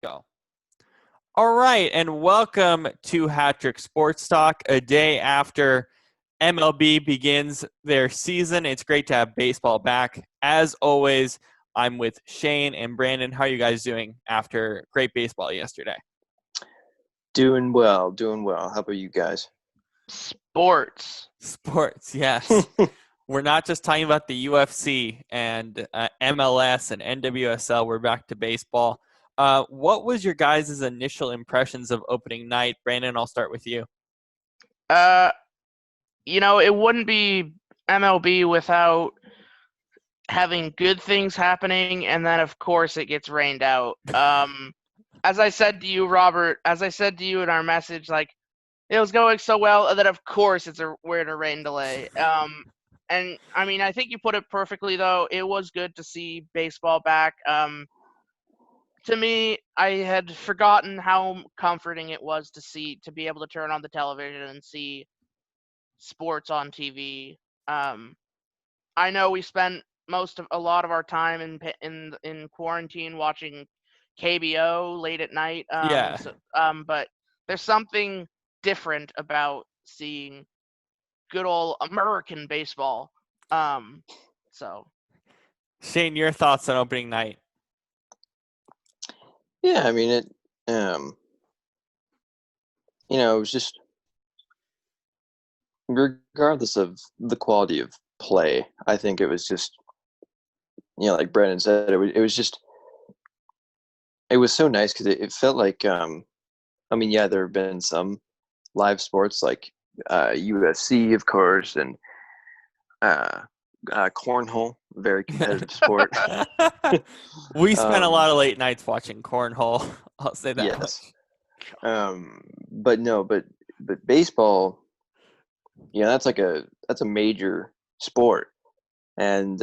Go. All right, and welcome to Hattrick Sports Talk, a day after MLB begins their season. It's great to have baseball back. As always, I'm with Shane and Brandon. How are you guys doing after great baseball yesterday? Doing well, doing well. How about you guys? Sports. Sports, yes. We're not just talking about the UFC and MLS and NWSL. We're back to baseball. What was your guys' initial impressions of opening night? Brandon, I'll start with you. Uh, it wouldn't be MLB without having good things happening, and then of course it gets rained out. As I said to you, Robert, as I said to you in our message, like it was going so well, and then of course we're in a rain delay. And I mean, I think you put it perfectly though. It was good to see baseball back. To me, I had forgotten how comforting it was to be able to turn on the television and see sports on TV. Um, I know we spent a lot of our time in quarantine watching KBO late at night. Yeah. But there's something different about seeing good old American baseball. So Shane, your thoughts on opening night? Yeah, I mean it was just regardless of the quality of play, I think it was just like Brennan said, it was so nice because it felt like I mean, yeah, there have been some live sports like UFC, of course, and uh, cornhole, very competitive sport. We spent a lot of late nights watching cornhole. I'll say that Yes. much. But baseball, that's a major sport, and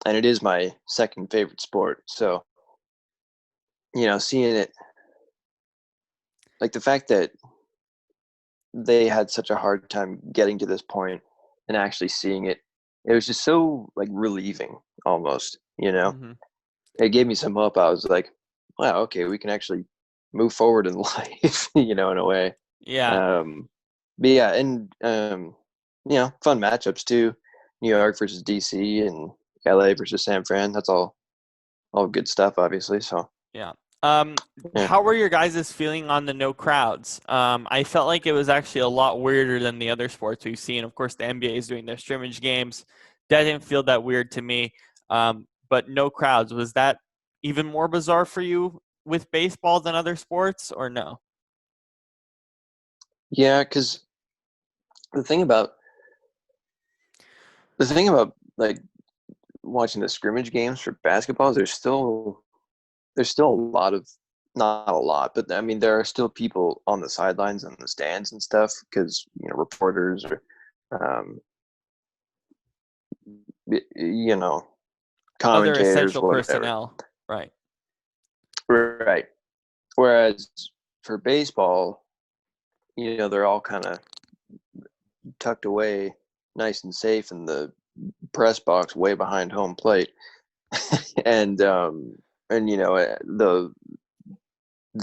it is my second favorite sport. So, seeing it, like the fact that they had such a hard time getting to this point and actually seeing it, it was just so like relieving almost. Mm-hmm. It gave me some hope. I was like, wow, okay, we can actually move forward in life, in a way. Yeah. But yeah, and fun matchups too. New York versus DC and LA versus San Fran. That's all good stuff, obviously. So Yeah. yeah, How were your guys' feeling on the no crowds? I felt like it was actually a lot weirder than the other sports we've seen. Of course, the NBA is doing their scrimmage games. That didn't feel that weird to me. But no crowds, was that even more bizarre for you with baseball than other sports, or no? yeah, because the thing about like watching the scrimmage games for basketball is there's still a lot of, not a lot, but I mean there are still people on the sidelines and the stands and stuff because reporters or um, you know Other commentators, essential whatever. personnel, right? Right. Whereas for baseball, they're all kind of tucked away nice and safe in the press box way behind home plate. And the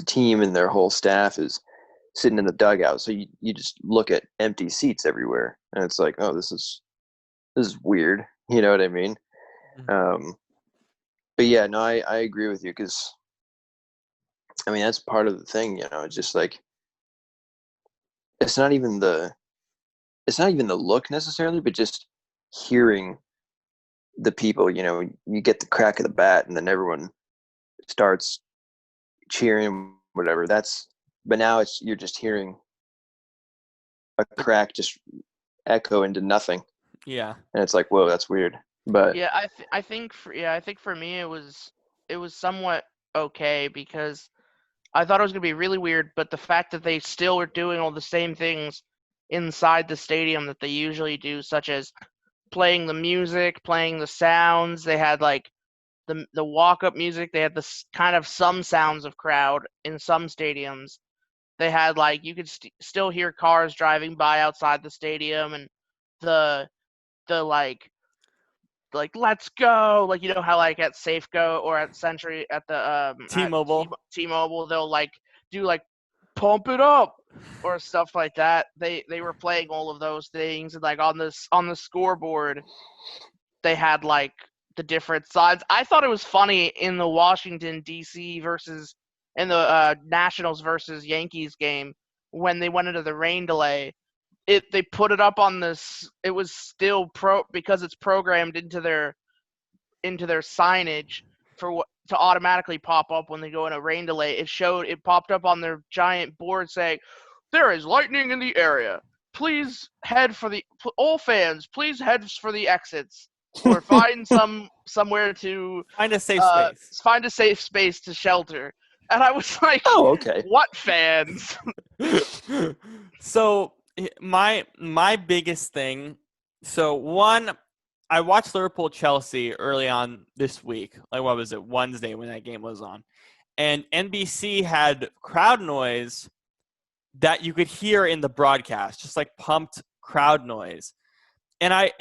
team and their whole staff is sitting in the dugout. So you just look at empty seats everywhere and it's like, oh, this is weird. You know what I mean? Mhm. Um, but yeah, no, I agree with you because I mean that's part of the thing. It's just like it's not even the it's not even the look necessarily, but just hearing the people. You get the crack of the bat, and then everyone starts cheering, whatever. But now you're just hearing a crack just echo into nothing, Yeah. and it's like, whoa, that's weird. But yeah, I think for me it was somewhat okay because I thought it was gonna be really weird, but the fact that they still were doing all the same things inside the stadium that they usually do, such as playing the music, playing the sounds. They had like the walk up music. They had this kind of some sounds of crowd in some stadiums. They had like you could still hear cars driving by outside the stadium and the the like like let's go, like you know how like at Safeco or at Century at the T-Mobile. T-Mobile they'll like do like pump it up or stuff like that. They were playing all of those things, and like on the scoreboard they had like the different sides. I thought it was funny in the Washington D.C. versus in the Nationals versus Yankees game when they went into the rain delay. They put it up on this. It was still because it's programmed into their signage to automatically pop up when they go in a rain delay. It popped up on their giant board saying, "There is lightning in the area. Please head for all fans. Please head for the exits, or find somewhere to Find a safe space. find a safe space to shelter." And I was like, Oh, okay. "What fans?" So my biggest thing. So one, I watched Liverpool Chelsea early on this week. Like what was it, Wednesday when that game was on, and NBC had crowd noise that you could hear in the broadcast, just like pumped crowd noise. And I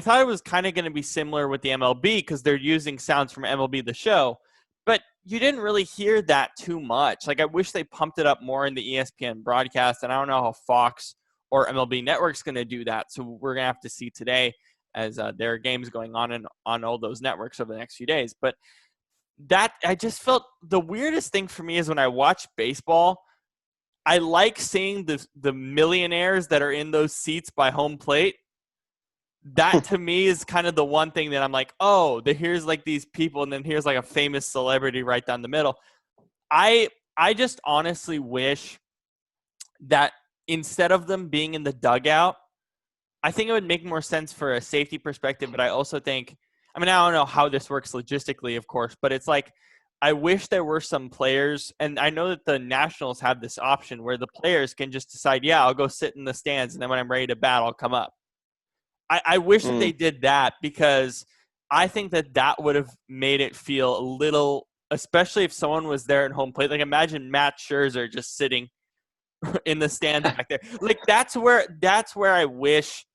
thought it was kind of going to be similar with the MLB because they're using sounds from MLB The Show, but you didn't really hear that too much. Like I wish they pumped it up more in the ESPN broadcast, and I don't know how Fox or MLB Network's going to do that. So we're going to have to see today as there are games going on all those networks over the next few days. But that I just felt the weirdest thing for me is when I watch baseball. I like seeing the millionaires that are in those seats by home plate. That to me is kind of the one thing that I'm like, oh, here's like these people, and then here's like a famous celebrity right down the middle. I just honestly wish that instead of them being in the dugout, I think it would make more sense for a safety perspective. But I also think, I mean, I don't know how this works logistically, of course, but it's like I wish there were some players, and I know that the Nationals have this option where the players can just decide, yeah, I'll go sit in the stands, and then when I'm ready to bat, I'll come up. I wish that they did that because I think that would have made it feel a little, especially if someone was there at home plate. Like imagine Matt Scherzer just sitting in the stands back there. Like that's where I wish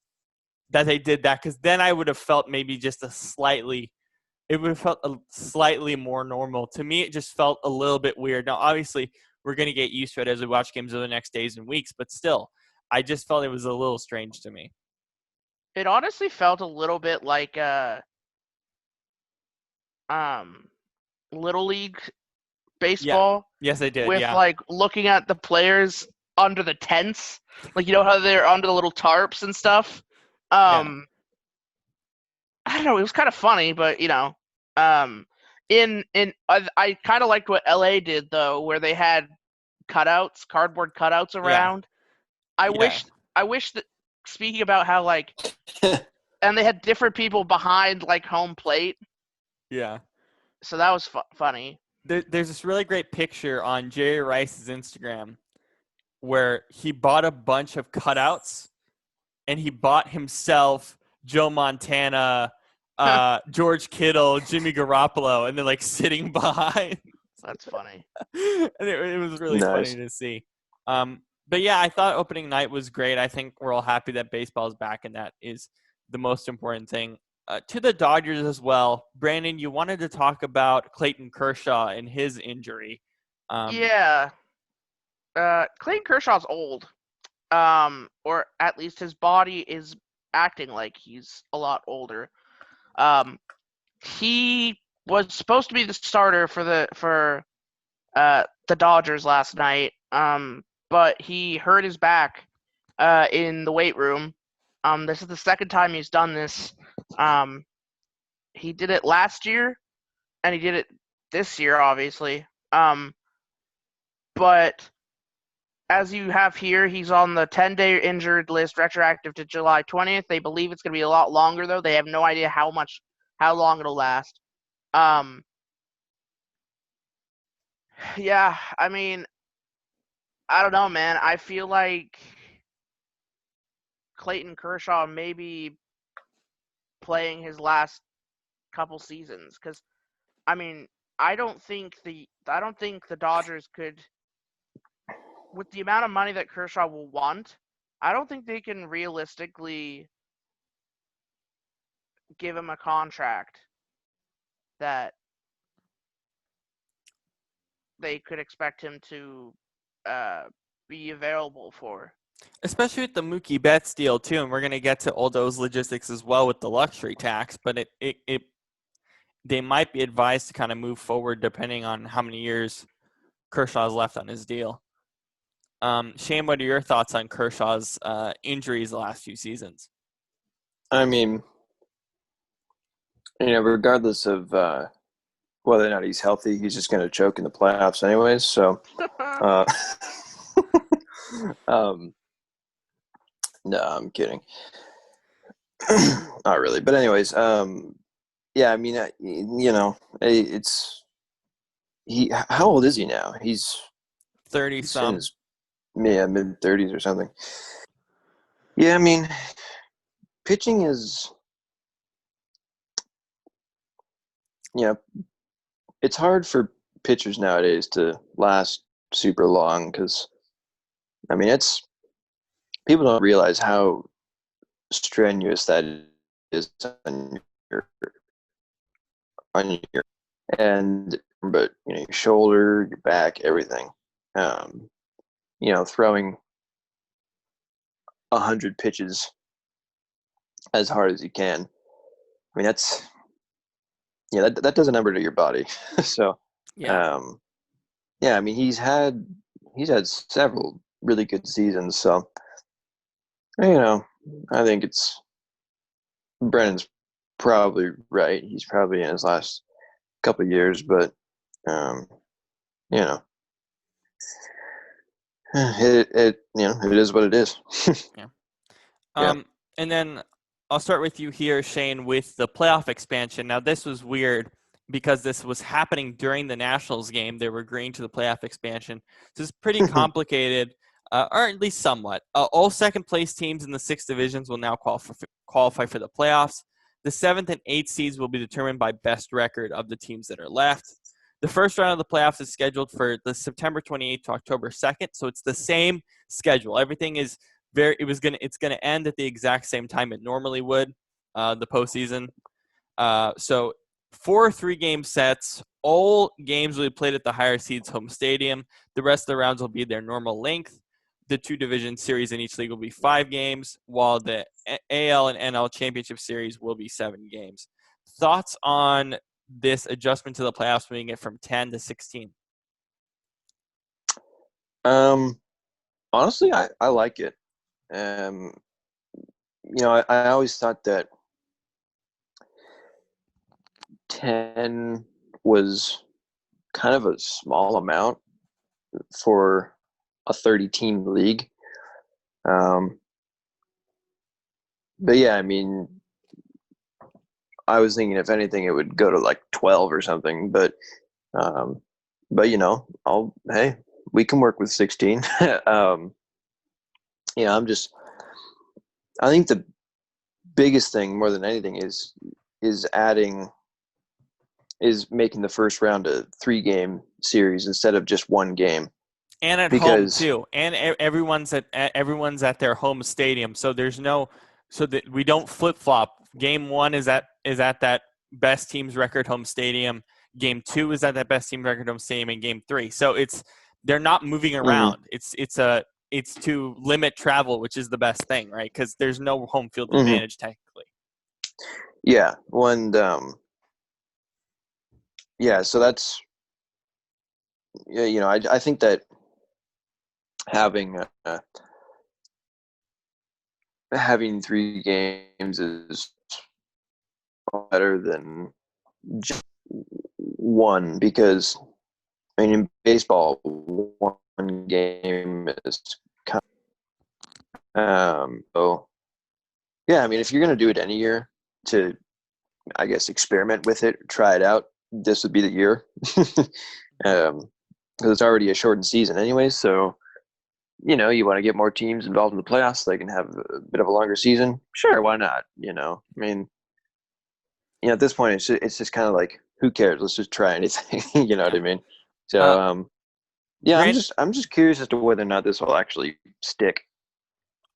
that they did that, because then I would have felt maybe just it would have felt slightly more normal. To me, it just felt a little bit weird. Now, obviously, we're going to get used to it as we watch games over the next days and weeks, but still, I just felt it was a little strange to me. It honestly felt a little bit like Little League baseball. Yes, they did. With Yeah. like looking at the players under the tents, like you know how they're under the little tarps and stuff. I don't know. It was kind of funny, but you know, I kind of liked what LA did though, where they had cardboard cutouts around. I wish that, speaking about how like, and they had different people behind like home plate. Yeah. So that was funny. There's this really great picture on Jerry Rice's Instagram where he bought a bunch of cutouts, and he bought himself Joe Montana, George Kittle, Jimmy Garoppolo, and they're like sitting behind. That's funny. And it was really funny to see. But yeah, I thought opening night was great. I think we're all happy that baseball is back, and that is the most important thing. To the Dodgers as well, Brandon, you wanted to talk about Clayton Kershaw and his injury. Yeah. Clayton Kershaw's old. Or at least his body is acting like he's a lot older. He was supposed to be the starter for the Dodgers last night. But he hurt his back in the weight room. This is the second time he's done this. He did it last year, and he did it this year, obviously. But as you have here, he's on the 10-day injured list, retroactive to July 20th. They believe it's going to be a lot longer, though. They have no idea how long it'll last. Yeah, I mean, I don't know, man. I feel like Clayton Kershaw may be playing his last couple seasons, because, I mean, I don't think the Dodgers could, with the amount of money that Kershaw will want, I don't think they can realistically give him a contract that they could expect him to be available for. Especially with the Mookie Betts deal too, and we're going to get to all those logistics as well with the luxury tax. But they might be advised to kind of move forward depending on how many years Kershaw's left on his deal. Shane, what are your thoughts on Kershaw's injuries the last few seasons? I mean, regardless of whether or not he's healthy, he's just going to choke in the playoffs anyways. So, no, I'm kidding. Not really, but anyways, yeah. I mean, it's he. How old is he now? He's 30-some. mid-30s or something. Yeah, I mean, pitching is, it's hard for pitchers nowadays to last super long because, I mean, people don't realize how strenuous that is on your but your shoulder, your back, everything. Throwing 100 pitches as hard as you can. I mean, that does a number to your body. So, yeah. I mean, he's had several really good seasons. So, I think Brennan's probably right. He's probably in his last couple of years, but it is what it is. Yeah. And then I'll start with you here, Shane, with the playoff expansion. Now, this was weird because this was happening during the Nationals game. They were agreeing to the playoff expansion. So it's pretty complicated, or at least somewhat. All second-place teams in the 6 divisions will now qualify for the playoffs. The 7th and 8th seeds will be determined by best record of the teams that are left. The first round of the playoffs is scheduled for the September 28th to October 2nd, so it's the same schedule. Everything is it's going to end at the exact same time it normally would, the postseason. So 4 3-game sets. All games will be played at the higher seeds home stadium. The rest of the rounds will be their normal length. The 2 division series in each league will be 5 games, while the AL and NL championship series will be 7 games. Thoughts on this adjustment to the playoffs, moving it from 10 to 16? Honestly, I like it. I always thought that 10 was kind of a small amount for a 30-team league. But yeah, I mean, I was thinking if anything, it would go to like 12 or something. But hey, we can work with 16. I think the biggest thing more than anything is making the first round a 3-game series instead of just 1 game. And at home too. And everyone's at their home stadium. So so that we don't flip flop. Game 1 is at that best team's record home stadium. Game 2 is at that best team record home stadium, and Game 3. So they're not moving around. Mm-hmm. It's to limit travel, which is the best thing, right? Because there's no home field advantage technically. Yeah, so that's I think that having 3 games is better than just 1, because I mean in baseball 1 game is kind of, so yeah, I mean if you're going to do it any year to, I guess, experiment with it, try it out, this would be the year. Because it's already a shortened season anyway, so you want to get more teams involved in the playoffs so they can have a bit of a longer season. Sure, why not? I mean, at this point it's just kind of like, who cares? Let's just try anything. You know what I mean? So I'm just curious as to whether or not this will actually stick.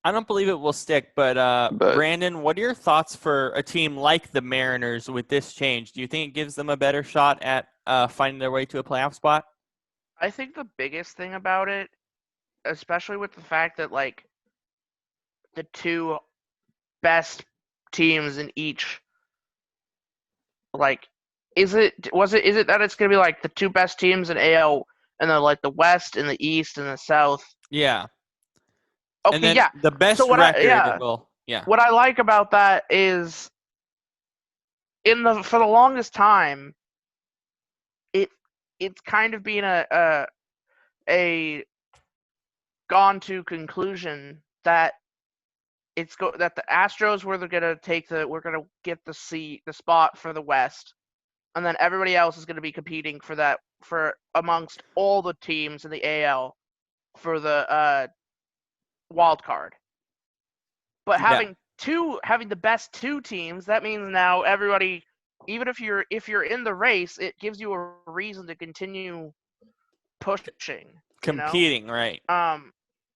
I don't believe it will stick, but Brandon, what are your thoughts for a team like the Mariners with this change? Do you think it gives them a better shot at finding their way to a playoff spot? I think the biggest thing about it, especially with the fact that like the two best teams in each, like, is it that it's gonna be like the two best teams in AL and then like the West and the East and the South? Yeah. And Okay, then yeah. the best So record will, yeah. what I like about that is for the longest time, it's kind of been a gone to conclusion that that the Astros we're gonna get the spot for the West, and then everybody else is gonna be competing for amongst all the teams in the AL for the wild card. But Yeah. having the best two teams, that means now everybody, even if you're in the race, it gives you a reason to continue pushing, Competing, right.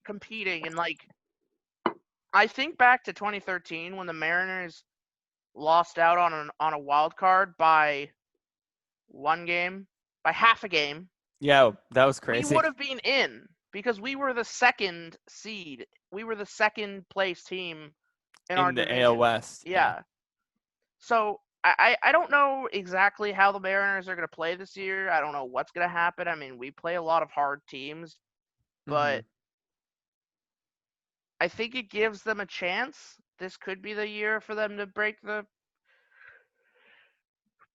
competing. And like, I think back to 2013 when the Mariners lost out on a wild card by half a game. Yeah, that was We crazy. would have been in because we were the second seed. We were the second place team in our the division. AL West. Yeah. So I don't know exactly how the Mariners are going to play this year. I don't know what's going to happen. I mean, we play a lot of hard teams, but I think it gives them a chance. This could be the year for them to break the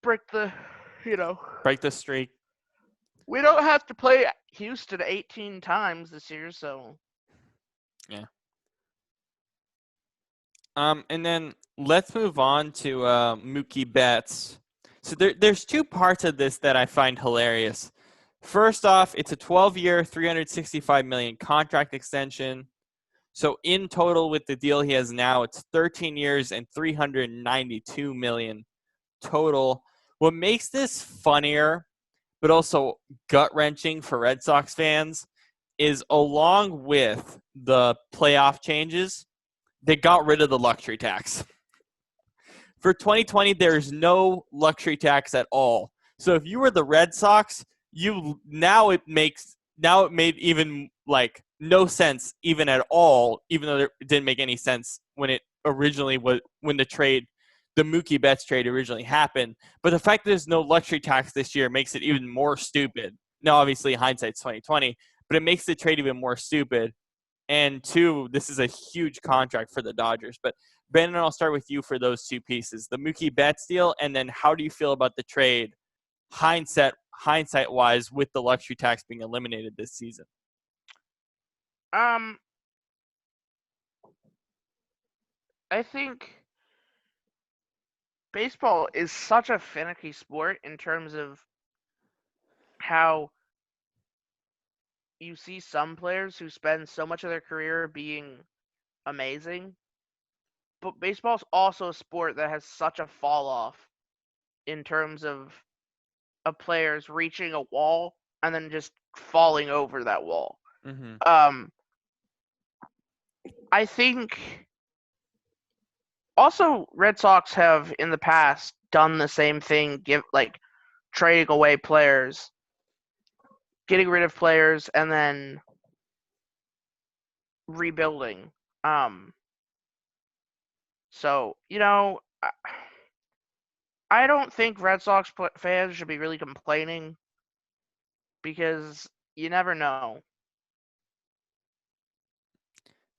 break the streak. We don't have to play Houston 18 times this year, so yeah. And then let's move on to Mookie Betts. So there's two parts of this that I find hilarious. First off, it's a 12-year, $365 million contract extension. So in total with the deal he has now, it's 13 years and $392 million total. What makes this funnier, but also gut-wrenching for Red Sox fans, is along with the playoff changes, they got rid of the luxury tax. For 2020, there's no luxury tax at all. So if you were the Red Sox, it made even like no sense even at all, even though it didn't make any sense when the Mookie Betts trade originally happened. But the fact that there's no luxury tax this year makes it even more stupid. Now, obviously, hindsight's 2020, but it makes the trade even more stupid. And two, this is a huge contract for the Dodgers. But Brandon, I'll start with you for those two pieces: the Mookie Betts deal, and then how do you feel about the trade, hindsight-wise, with the luxury tax being eliminated this season? I think baseball is such a finicky sport in terms of how you see some players who spend so much of their career being amazing, but baseball's also a sport that has such a fall off in terms of players reaching a wall and then just falling over that wall. I think also Red Sox have in the past done the same thing, trading away players, getting rid of players, and then rebuilding. So, I don't think Red Sox fans should be really complaining because you never know.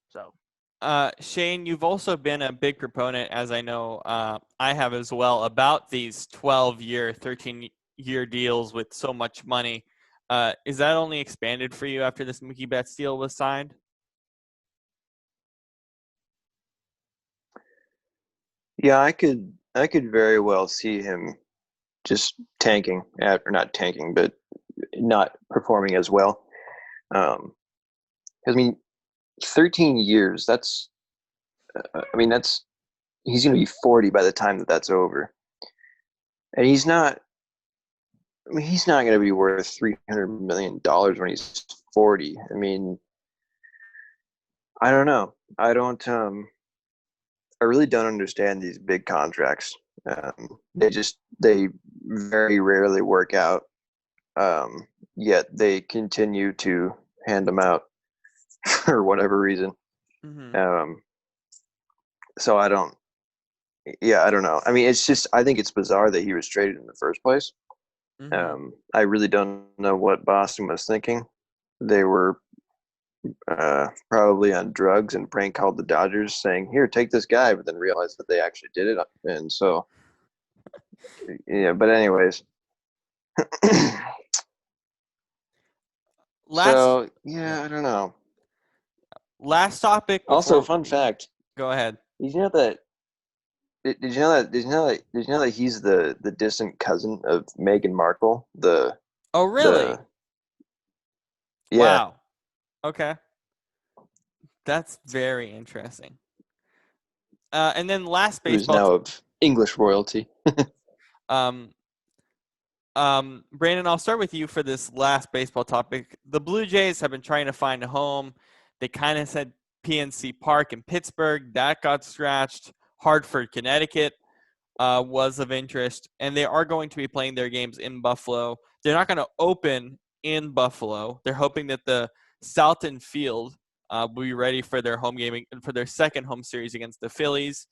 So, Shane, you've also been a big proponent, as I know I have as well, about these 12-year, 13-year deals with so much money. Is that only expanded for you after this Mookie Betts deal was signed? Yeah, I could very well see him just tanking, or not tanking, but not performing as well. I mean, 13 years. That's he's going to be 40 by the time that's over, and he's not. I mean, he's not going to be worth $300 million when he's 40. I mean, I don't know. I don't. I really don't understand these big contracts. They very rarely work out. Yet they continue to hand them out for whatever reason. Mm-hmm. So I don't. Yeah, I don't know. I mean, I think it's bizarre that he was traded in the first place. Mm-hmm. I really don't know what Boston was thinking. They were probably on drugs and prank called the Dodgers saying, "Here, take this guy," but then realized that they actually did it. And so, yeah. But anyways, Last so yeah, I don't know. last topic Also, before fun fact: go ahead. did you know that? Did you know that? Did you know that he's the distant cousin of Meghan Markle? Oh, really? The Yeah, Wow. Okay. That's very interesting. And then last who's baseball now of English royalty. um Brandon, I'll start with you for this last baseball topic. The Blue Jays have been trying to find a home. They kind of said PNC Park in Pittsburgh. That got scratched. Hartford, Connecticut was of interest. And they are going to be playing their games in Buffalo. They're not going to open in Buffalo. They're hoping that the Salton Field will be ready for their home game, for their second home series against the Phillies.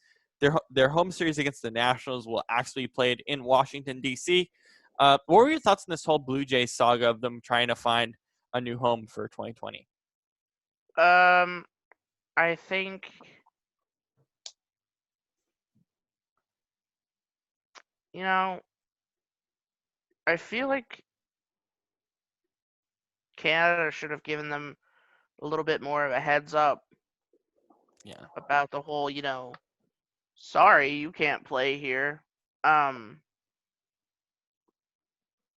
Their home series against the Nationals will actually be played in Washington, D.C. What were your thoughts on this whole Blue Jays saga of them trying to find a new home for 2020? I think you know, I feel like Canada should have given them a little bit more of a heads up Yeah. about the whole, sorry, you can't play here. Um,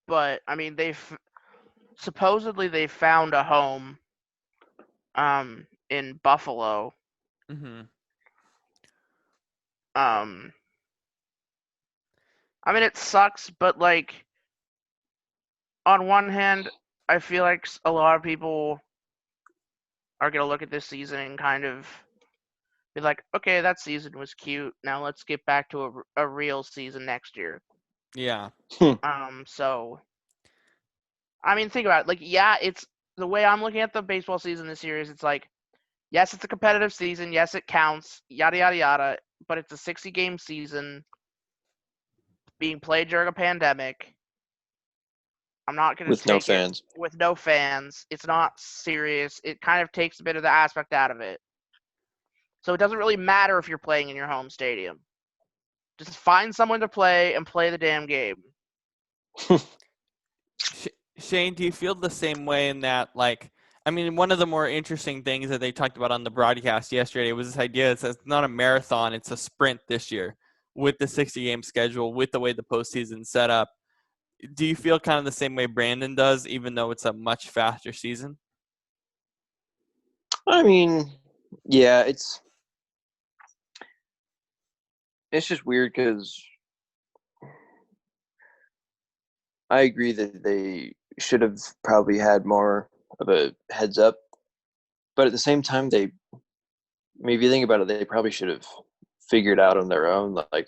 but I mean, supposedly they found a home in Buffalo. Mm-hmm. Um, I mean, it sucks, but like on one hand, I feel like a lot of people are gonna look at this season and kind of be like, okay, that season was cute. Now let's get back to a real season next year. Yeah. So I mean, think about it. Like, yeah, it's the way I'm looking at the baseball season this year is it's like, yes, it's a competitive season. Yes, it counts. Yada yada yada. But it's a 60-game season being played during a pandemic. I'm not gonna with no take it fans. with no fans. It's not serious. It kind of takes a bit of the aspect out of it. So it doesn't really matter if you're playing in your home stadium. Just find someone to play and play the damn game. Shane, do you feel the same way in that, like, I mean, one of the more interesting things that they talked about on the broadcast yesterday was this idea that it's not a marathon, it's a sprint this year with the 60-game schedule, with the way the postseason's set up. Do you feel kind of the same way Brandon does, even though it's a much faster season? I mean, yeah, it's just weird because I agree that they should have probably had more of a heads up, but at the same time, if you think about it, they probably should have figured out on their own. Like,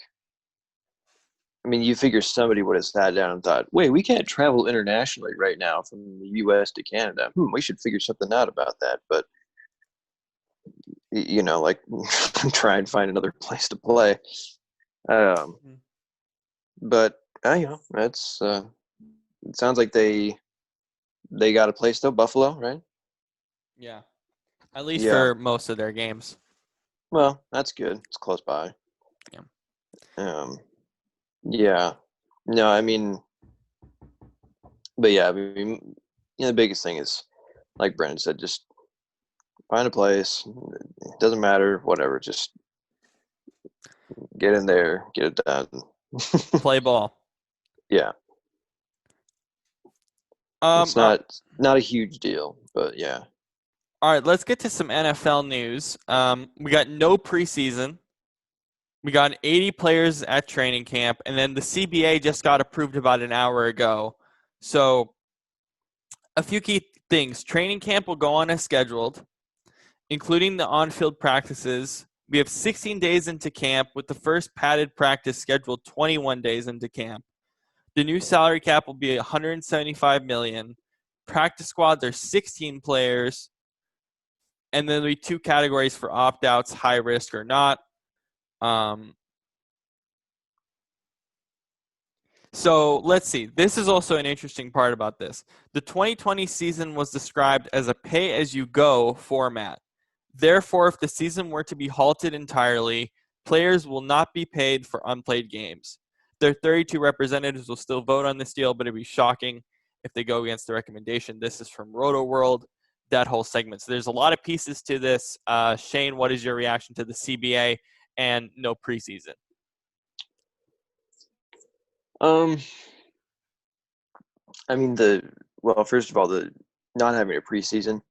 I mean, you figure somebody would have sat down and thought, "Wait, we can't travel internationally right now from the U.S. to Canada. We should figure something out about that." But like try and find another place to play. Um, but it's it sounds like they got a place though, Buffalo, right? Yeah. At least Yeah. for most of their games. Well, that's good. It's close by. Yeah. Yeah. No, I mean, but yeah, I mean, the biggest thing is, like Brendan said, just find a place. It doesn't matter, whatever. Just get in there, get it done. Play ball. Yeah. It's not a huge deal, but yeah. All right, let's get to some NFL news. We got no preseason. We got 80 players at training camp, and then the CBA just got approved about an hour ago. So a few key things. Training camp will go on as scheduled, including the on-field practices. We have 16 days into camp, with the first padded practice scheduled 21 days into camp. The new salary cap will be $175 million. Practice squads are 16 players, and then there'll be 2 categories for opt-outs, high risk or not. So let's see. This is also an interesting part about this. The 2020 season was described as a pay-as-you-go format. Therefore, if the season were to be halted entirely, players will not be paid for unplayed games. Their 32 representatives will still vote on this deal, but it'd be shocking if they go against the recommendation. This is from Roto World, that whole segment. So there's a lot of pieces to this. Shane, what is your reaction to the CBA and no preseason? I mean, first of all, the not having a preseason,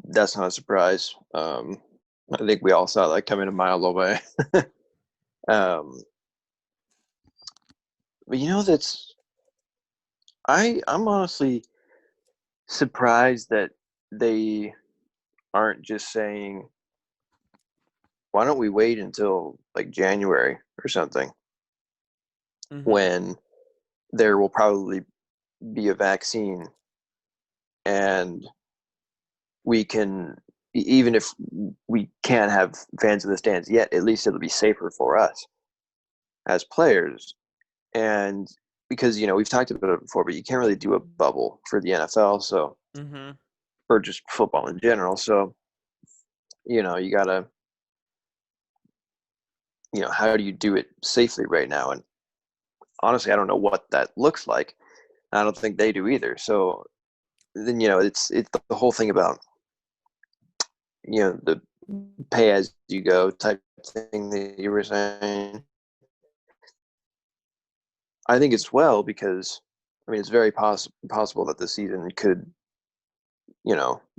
that's not a surprise. I think we all saw that coming a mile away. But I'm honestly surprised that they aren't just saying, why don't we wait until like January or something, when there will probably be a vaccine, and we can, even if we can't have fans in the stands yet, at least it'll be safer for us as players. And because, we've talked about it before, but you can't really do a bubble for the NFL, so or just football in general. So, you gotta, how do you do it safely right now? And honestly, I don't know what that looks like. I don't think they do either. So then, it's the whole thing about, the pay as you go type thing that you were saying. I think it's because, it's very possible that the season could,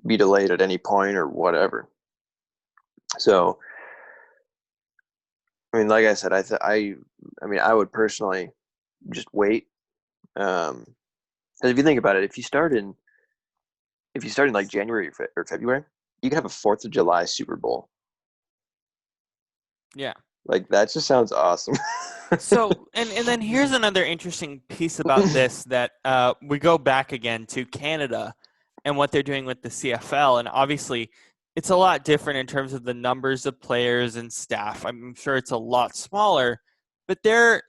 be delayed at any point or whatever. So, like I said, I would personally just wait. Because if you think about it, if you start in like January or February, you could have a 4th of July Super Bowl. Yeah. Like, that just sounds awesome. So, and then here's another interesting piece about this, that we go back again to Canada and what they're doing with the CFL. And obviously, it's a lot different in terms of the numbers of players and staff. I'm sure it's a lot smaller, but they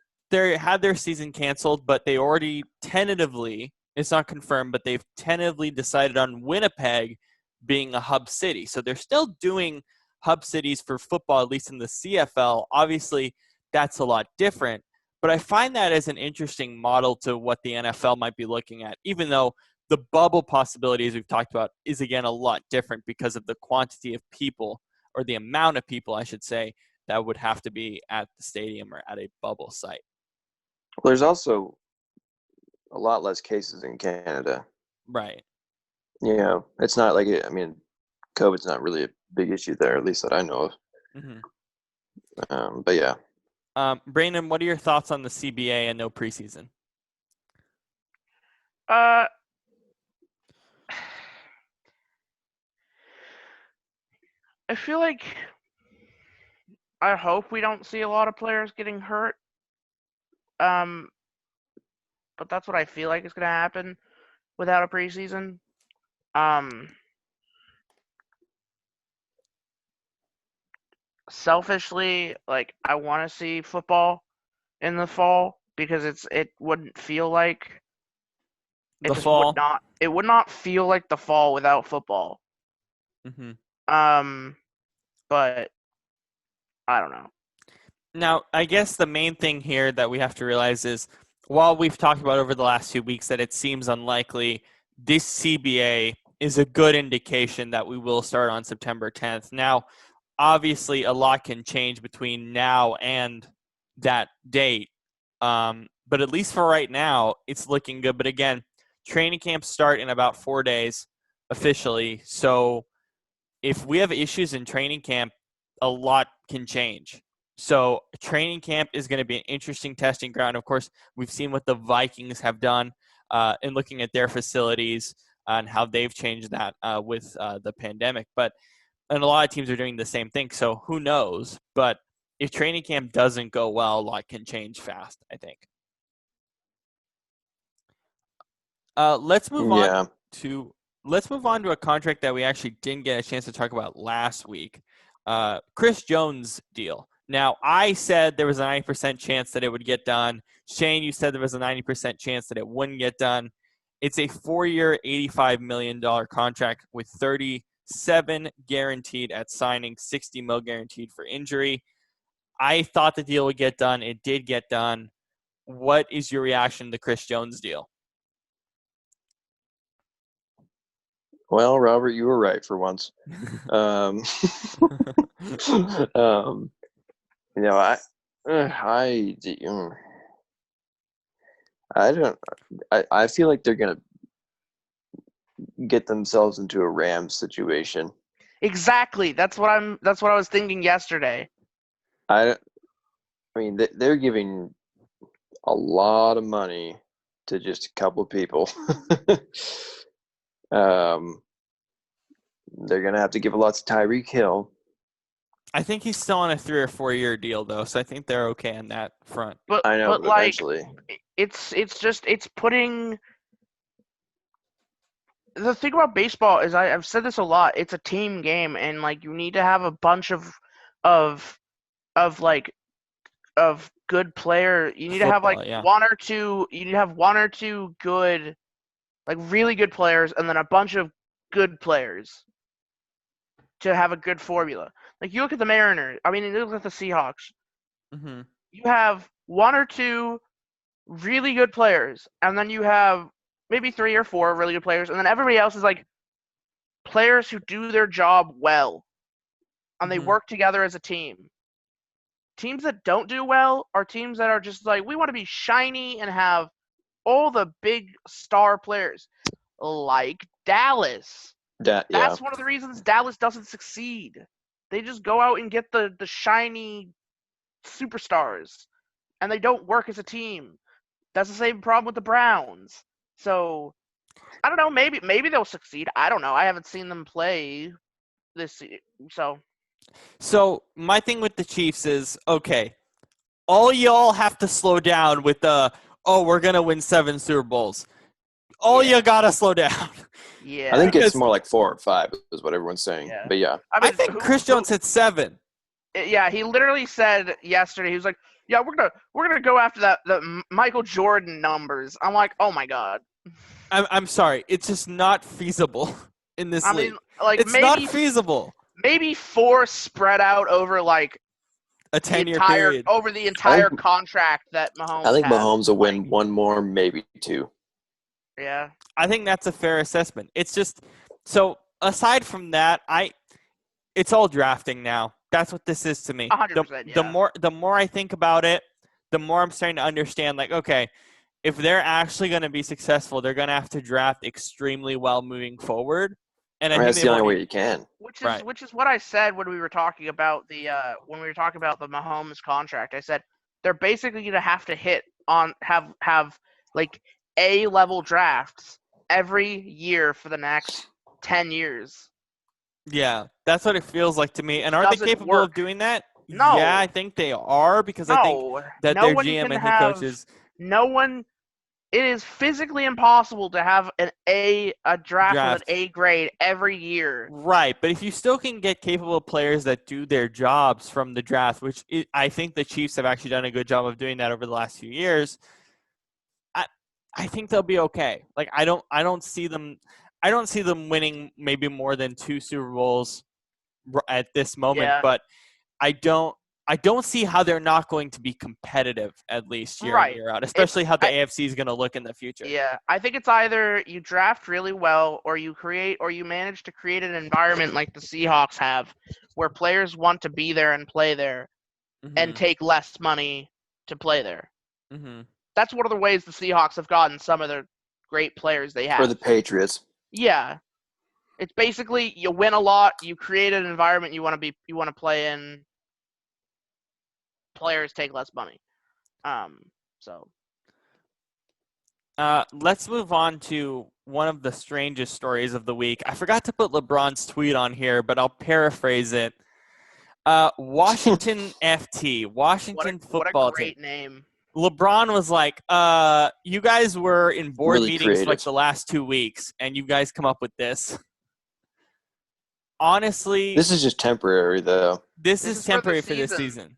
had their season canceled, but they already tentatively, it's not confirmed, but they've tentatively decided on Winnipeg being a hub city. So they're still doing hub cities for football, at least in the CFL. Obviously, that's a lot different, but I find that as an interesting model to what the NFL might be looking at, even though the bubble possibilities we've talked about is, again, a lot different because of the quantity of people, or the amount of people, I should say, that would have to be at the stadium or at a bubble site. Well, there's also a lot less cases in Canada. Right. It's not like COVID's not really a big issue there, at least that I know of. But yeah. Brandon, what are your thoughts on the CBA and no preseason? I feel like, I hope we don't see a lot of players getting hurt. But that's what I feel like is going to happen without a preseason. Selfishly, I want to see football in the fall, because it wouldn't feel like the fall. It would not feel like the fall without football. But I don't know. Now, I guess the main thing here that we have to realize is, while we've talked about over the last 2 weeks that it seems unlikely, this CBA is a good indication that we will start on September 10th. Now, obviously, a lot can change between now and that date. But at least for right now, it's looking good. But again, training camps start in about 4 days officially. So if we have issues in training camp, a lot can change. So training camp is going to be an interesting testing ground. Of course, we've seen what the Vikings have done in looking at their facilities and how they've changed that with the pandemic. But And a lot of teams are doing the same thing. So who knows? But if training camp doesn't go well, a lot can change fast, I think. Let's move on to a contract that we actually didn't get a chance to talk about last week. Chris Jones' deal. Now, I said there was a 90% chance that it would get done. Shane, you said there was a 90% chance that it wouldn't get done. It's a 4-year, $85 million contract with 37 guaranteed at signing, 60 mil guaranteed for injury. I thought the deal would get done. It did get done. What is your reaction to the Chris Jones deal? Well, Robert, you were right for once. You know, I feel like they're gonna get themselves into a Rams situation. Exactly. That's what I was thinking yesterday. I mean, they're giving a lot of money to just a couple of people. They're gonna have to give a lot to Tyreek Hill. I think he's still on a 3 or 4 year deal though, so I think they're okay on that front. But I know, but eventually, it's putting. The thing about baseball is I've said this a lot. It's a team game, and like you need to have a bunch of good player. You need to have like yeah. one or two. You need to have one or two good, like really good players, and then a bunch of good players to have a good formula. Like you look at the Mariners. I mean, you look at the Seahawks. Mm-hmm. You have one or two really good players, and then you have maybe 3 or 4 really good players, and then everybody else is like players who do their job well, and they work together as a team. Teams that don't do well are teams that are just like, we want to be shiny and have all the big star players, like Dallas. That's one of the reasons Dallas doesn't succeed. They just go out and get the shiny superstars, and they don't work as a team. That's the same problem with the Browns. So, I don't know. Maybe they'll succeed. I don't know. I haven't seen them play this. So my thing with the Chiefs is, okay, all y'all have to slow down with we're gonna win 7 Super Bowls. You gotta slow down. Yeah. I think it's more like 4 or 5 is what everyone's saying. Yeah. But yeah, I think Chris Jones hit 7. Yeah, he literally said yesterday. He was like, "Yeah, we're gonna go after the Michael Jordan numbers." I'm like, "Oh my god." I'm sorry, it's just not feasible in this league. Mean, like it's not feasible. Maybe 4 spread out over like a 10-year period over the entire contract that Mahomes. I think has. Mahomes will win 1 more, maybe 2. Yeah, I think that's a fair assessment. It's just so aside from that, it's all drafting now. That's what this is to me. 100%. The more I think about it, the more I'm starting to understand. Like, okay, if they're actually going to be successful, they're going to have to draft extremely well moving forward. And I think that's the only way you can. Which is what I said when we were talking about the Mahomes contract. I said they're basically going to have to have like A-level drafts every year for the next 10 years. Yeah, that's what it feels like to me. And are they capable of doing that? No. Yeah, I think they are because I think that their GM and head coaches. It is physically impossible to have a draft with an A grade every year. Right, but if you still can get capable players that do their jobs from the draft, which I think the Chiefs have actually done a good job of doing that over the last few years, I think they'll be okay. Like I don't see them winning maybe more than 2 Super Bowls at this moment, but I don't see how they're not going to be competitive at least year in, year out, especially how the AFC is going to look in the future. Yeah, I think it's either you draft really well or you manage to create an environment like the Seahawks have where players want to be there and play there and take less money to play there. Mm-hmm. That's one of the ways the Seahawks have gotten some of their great players they have. Or the Patriots. Yeah. It's basically you win a lot, you create an environment you want to play in. Players take less money. So Let's move on to one of the strangest stories of the week. I forgot to put LeBron's tweet on here, but I'll paraphrase it. Washington FT, Washington What a football team. great name. LeBron was like, you guys were in board Really meetings for like creative. the last 2 weeks, and you guys come up with this. Honestly, This is just temporary, though. this This is is for the temporary for this season. season.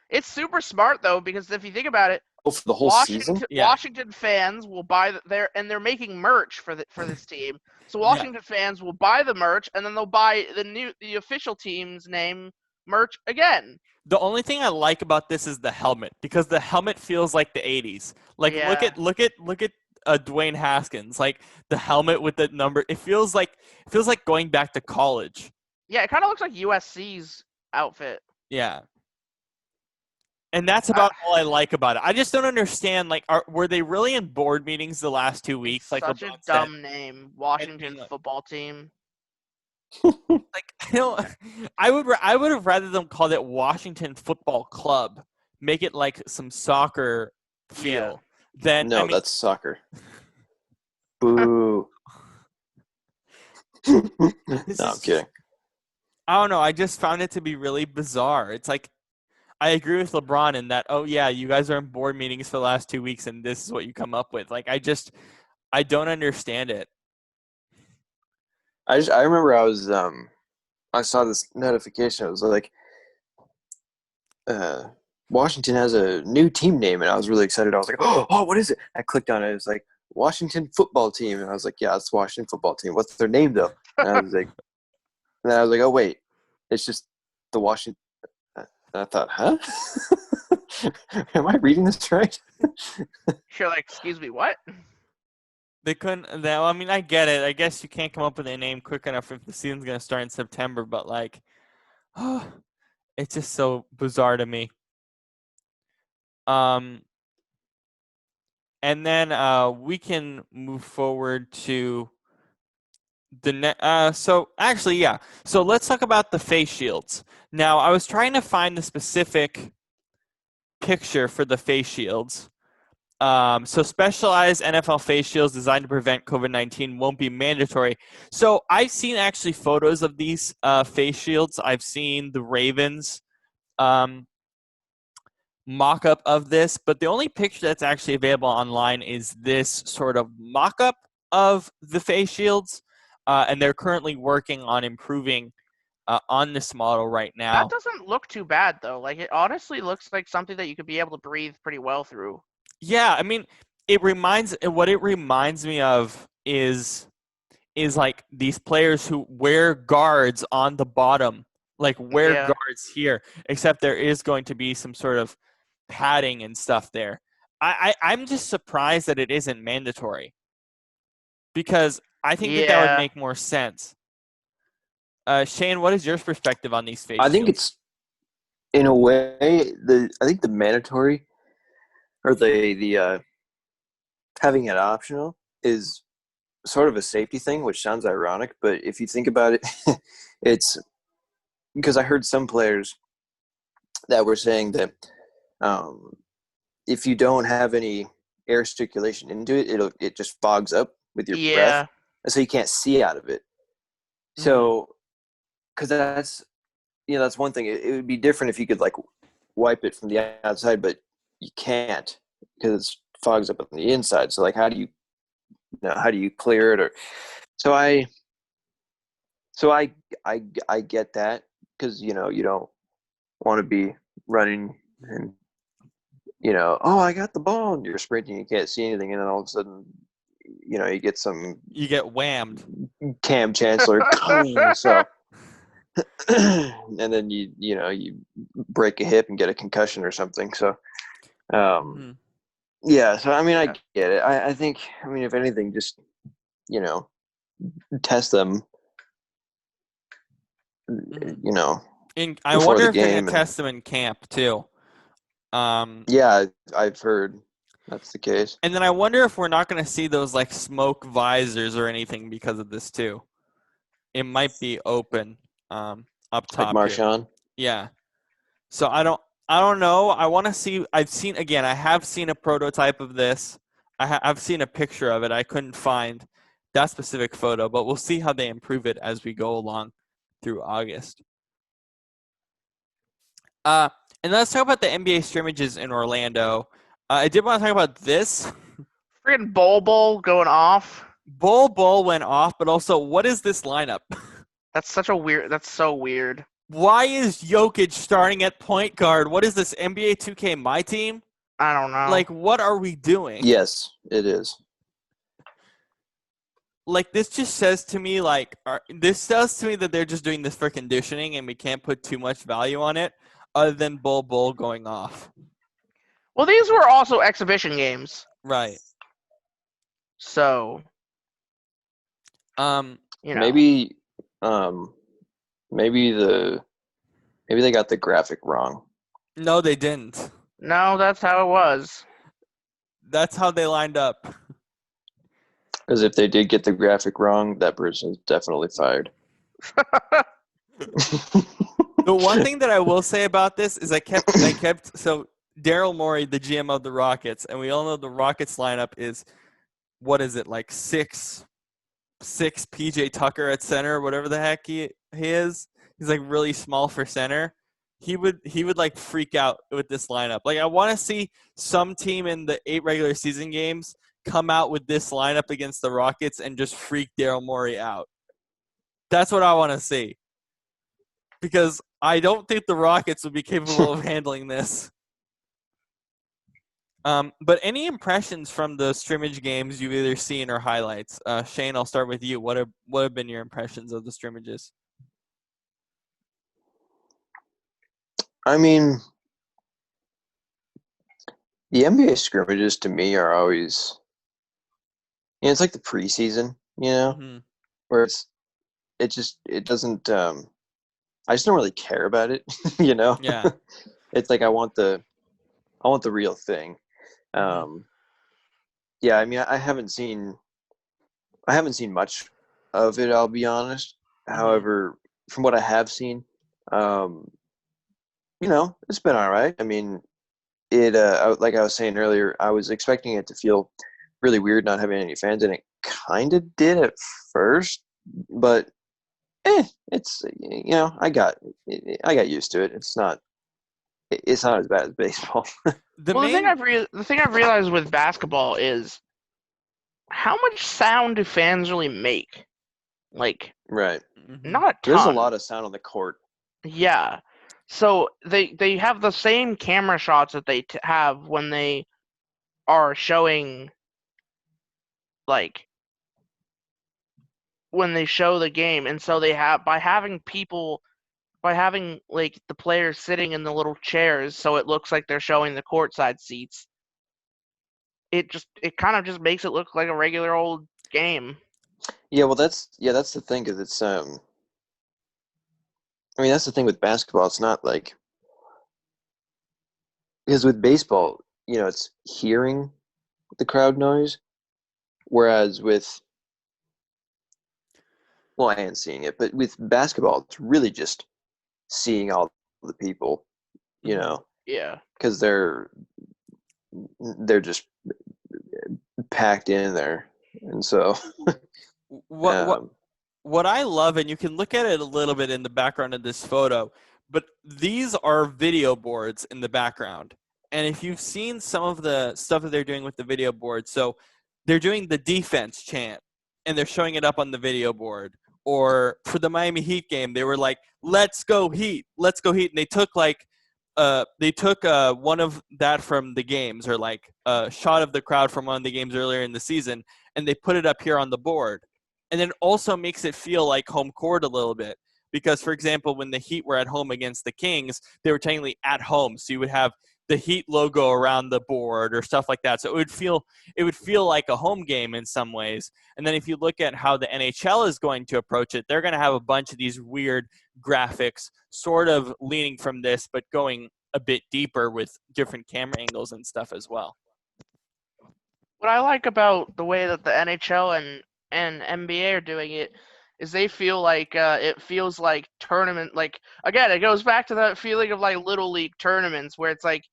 It's super smart though, because if you think about it, Oh, for the whole Washington season? Yeah. Washington fans will buy they're making merch for this team. So Washington fans will buy the merch, and then they'll buy the official team's name merch again. The only thing I like about this is the helmet, because the helmet feels like the 80s. Like Yeah. look at Dwayne Haskins, like the helmet with the number. It feels like going back to college. Yeah, it kind of looks like USC's outfit. Yeah. And that's about all I like about it. I just don't understand. Like, were they really in board meetings the last 2 weeks? It's Like such LeBron a said? dumb name, Washington like- football team. Like, I would have rather them called it Washington Football Club. Make it like some soccer feel. Than No, I mean, that's soccer. Boo. No, I'm kidding. I don't know. I just found it to be really bizarre. It's like, I agree with LeBron in that, oh, yeah, you guys are in board meetings for the last 2 weeks, and this is what you come up with. Like, I don't understand it. I remember I saw this notification. It was like, Washington has a new team name, and I was really excited. I was like, oh, what is it? I clicked on it. It was like Washington Football Team, and I was like, yeah, it's Washington Football Team. What's their name though? And I was like, oh wait, it's just the Washington. And I thought, huh? Am I reading this right? You're like, excuse me, what? They couldn't. I mean, I get it. I guess you can't come up with a name quick enough if the season's going to start in September, but like, it's just so bizarre to me. And then we can move forward to the so actually, yeah. So let's talk about the face shields. Now, I was trying to find the specific picture for the face shields. So specialized NFL face shields designed to prevent COVID-19 won't be mandatory. So I've seen actually photos of these face shields. I've seen the Ravens mock-up of this, but the only picture that's actually available online is this sort of mock-up of the face shields, and they're currently working on improving on this model right now. That doesn't look too bad though. Like, it honestly looks like something that you could be able to breathe pretty well through. Yeah, I mean, what it reminds me of is like these players who wear guards on the bottom, like wear Yeah. guards here, except there is going to be some sort of padding and stuff there. I'm just surprised that it isn't mandatory, because I think that would Yeah. make more sense. Shane, what is your perspective on these face I think shields? it's, in a way, I think the mandatory or the having it optional is sort of a safety thing, which sounds ironic, but if you think about it, it's because I heard some players that were saying that if you don't have any air circulation into it, it just fogs up with your breath, and so you can't see out of it. So, because that's one thing. It would be different if you could like wipe it from the outside, but you can't because it fogs up on the inside. So like, how do you clear it? Or I get that, because you don't want to be running and I got the ball, and you're sprinting, you can't see anything, and then all of a sudden you get You get whammed. Cam Chancellor. So and then you break a hip and get a concussion or something. So yeah, so I mean, I get it. I think, I mean, if anything, just test them. I wonder if they're going to test them in camp too. Yeah, I've heard that's the case. And then I wonder if we're not going to see those like smoke visors or anything because of this too. It might be open up top. Like Marshawn? Yeah. So I don't know. I want to see. I have seen a prototype of this. I've seen a picture of it. I couldn't find that specific photo, but we'll see how they improve it as we go along through August. And let's talk about the NBA scrimmages in Orlando. I did want to talk about this. Freaking Bowl going off. Bull went off, but also, what is this lineup? That's so weird. Why is Jokic starting at point guard? What is this, NBA 2K My Team? I don't know. Like, what are we doing? Yes, it is. Like, this just says to me, this says to me that they're just doing this for conditioning and we can't put too much value on it other than Bull going off. Well, these were also exhibition games. Right. So, maybe they got the graphic wrong. No, they didn't. No, that's how it was. That's how they lined up. Because if they did get the graphic wrong, that person is definitely fired. The one thing that I will say about this is I kept so Daryl Morey, the GM of the Rockets, and we all know the Rockets lineup is, what is it, like six PJ Tucker at center, whatever the heck he is. He's like really small for center. He would like freak out with this lineup. Like, I want to see some team in the 8 regular season games come out with this lineup against the Rockets and just freak Daryl Morey out. That's what I want to see. Because I don't think the Rockets would be capable of handling this. But any impressions from the scrimmage games you've either seen or highlights? Shane, I'll start with you. What have been your impressions of the scrimmages? I mean, the NBA scrimmages to me are always, it's like the preseason, where it doesn't, I just don't really care about it, Yeah. It's like I want the real thing. Yeah, I mean, I haven't seen much of it, I'll be honest. However, from what I have seen, it's been all right. I mean, like I was saying earlier, I was expecting it to feel really weird not having any fans, and it kind of did at first, but it's I got used to it. It's not as bad as baseball. The thing I've realized with basketball is how much sound do fans really make? Like, right. Not a ton. There's a lot of sound on the court. Yeah. So they have the same camera shots that they have when they are showing, like, when they show the game. And so they have, by having like the players sitting in the little chairs so it looks like they're showing the courtside seats, it kind of just makes it look like a regular old game. Yeah, well that's the thing, because it's I mean, that's the thing with basketball. It's not like, because with baseball, it's hearing the crowd noise, whereas and seeing it, but with basketball, it's really just seeing all the people, Yeah. because they're just packed in there, and so what I love, and you can look at it a little bit in the background of this photo, but these are video boards in the background. And if you've seen some of the stuff that they're doing with the video board, so they're doing the defense chant, and they're showing it up on the video board. Or for the Miami Heat game, they were like, "Let's go Heat, let's go Heat," and they took one of that from the games, or like a shot of the crowd from one of the games earlier in the season, and they put it up here on the board. And then also makes it feel like home court a little bit. Because, for example, when the Heat were at home against the Kings, they were technically at home. So you would have the Heat logo around the board or stuff like that. So it would feel like a home game in some ways. And then if you look at how the NHL is going to approach it, they're going to have a bunch of these weird graphics sort of leaning from this, but going a bit deeper with different camera angles and stuff as well. What I like about the way that the NHL and NBA are doing it is they feel like it feels like tournament. Like, again, it goes back to that feeling of like little league tournaments where it's like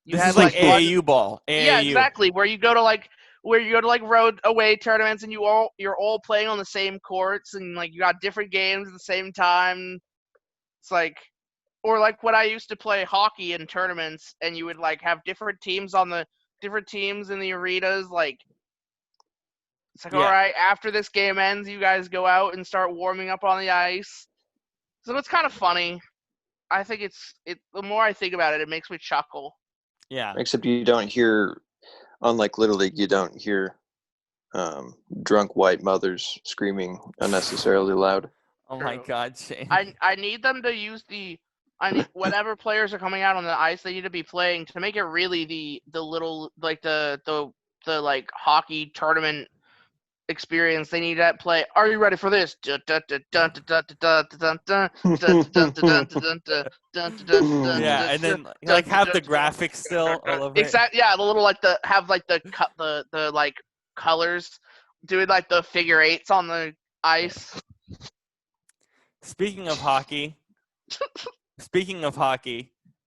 this is like AAU ball. AAU. Yeah, exactly. Where you go to like where you go to like road away tournaments and you're all playing on the same courts and like you got different games at the same time. It's like, or like when I used to play hockey in tournaments and you would like have different teams in the arenas. Like it's like, Yeah. all right, after this game ends, you guys go out and start warming up on the ice. So it's kind of funny. I think the more I think about it, it makes me chuckle. Yeah. Except you don't hear, unlike Little League, you don't hear drunk white mothers screaming unnecessarily loud. Oh my God, Shane. I need them to use whenever players are coming out on the ice, they need to be playing to make it really the little like the like hockey tournament experience. They need to play. Are you ready for this? Yeah, Yeah, and then like have the graphics still all over it. Exactly. Yeah, the little like the like colors, doing like the figure eights on the ice. Speaking of hockey,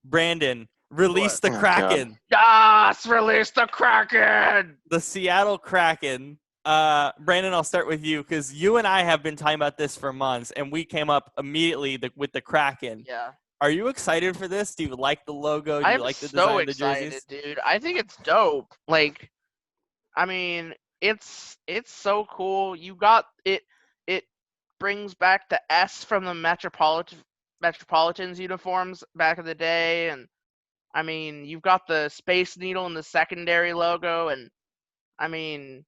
Brandon, release the Kraken. Yes, release the Kraken. The Seattle Kraken. Brandon, I'll start with you because you and I have been talking about this for months, and we came up immediately with the Kraken. Yeah. Are you excited for this? Do you like the logo? Do you like the design of the jerseys? Dude. I think it's dope. Like, I mean, it's so cool. You got it. It brings back the S from the Metropolitans uniforms back in the day, and I mean, you've got the Space Needle in the secondary logo, and I mean,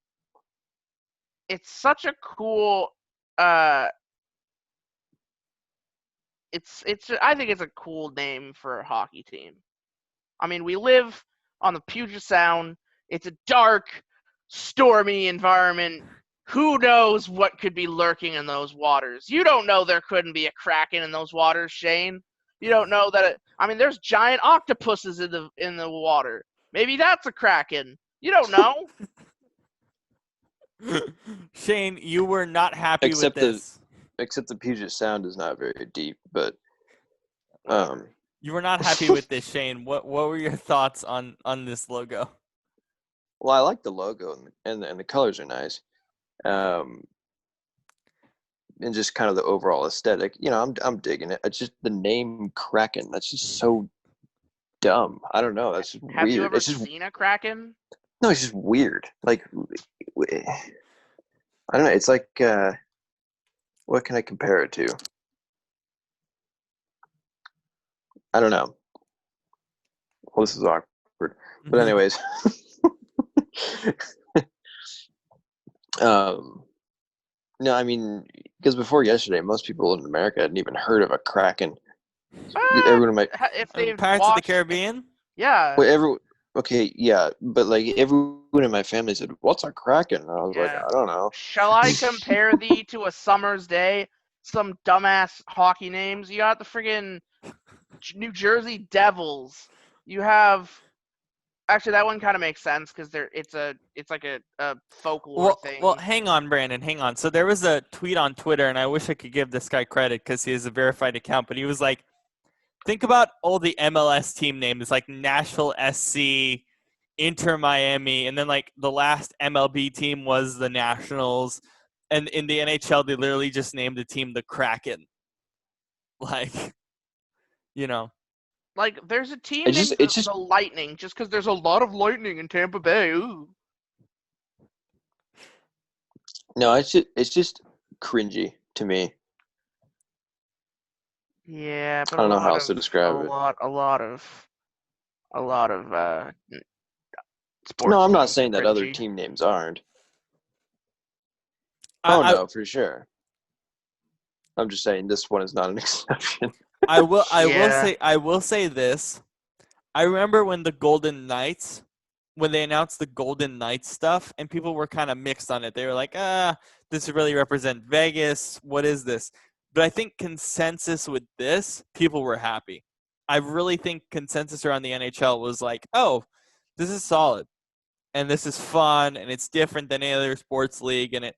it's such a cool. I think it's a cool name for a hockey team. I mean, we live on the Puget Sound. It's a dark, stormy environment. Who knows what could be lurking in those waters? You don't know there couldn't be a Kraken in those waters, Shane. You don't know that. There's giant octopuses in the water. Maybe that's a Kraken. You don't know. Shane, you were not happy with this. Except the Puget Sound is not very deep, but you were not happy with this, Shane. What were your thoughts on this logo? Well, I like the logo and the colors are nice. And just kind of the overall aesthetic. You know, I'm digging it. It's just the name Kraken. That's just so dumb. I don't know. That's just weird. Have you ever seen a Kraken? No, it's just weird. Like, I don't know. It's like, what can I compare it to? I don't know. Well, this is awkward. But anyways. No, I mean, because before yesterday, most people in America hadn't even heard of a Kraken. Everyone might. If they've Pirates of the Caribbean? Yeah. Well, okay, yeah, but like everyone in my family said, "What's a Kraken?" And I was like, "I don't know." Shall I compare thee to a summer's day? Some dumbass hockey names. You got the friggin' New Jersey Devils. You have. Actually, that one kind of makes sense because it's like a folklore thing. Well, hang on, Brandon, hang on. So there was a tweet on Twitter, and I wish I could give this guy credit because he has a verified account, but he was like, think about all the MLS team names, like Nashville SC, Inter Miami, and then like the last MLB team was the Nationals, and in the NHL, they literally just named the team the Kraken. Like, you know. Like, there's a team named the Lightning just because there's a lot of lightning in Tampa Bay. Ooh. No, it's just cringy to me. Yeah, but I don't know how else to describe it. A lot of sports. No, I'm not saying that other team names aren't. No, for sure. I'm just saying this one is not an exception. I will say this. I remember when the Golden Knights, when they announced the Golden Knights stuff, and people were kind of mixed on it. They were like, this really represent Vegas. What is this? But I think consensus with this, people were happy. I really think consensus around the NHL was like, oh, this is solid, and this is fun, and it's different than any other sports league, and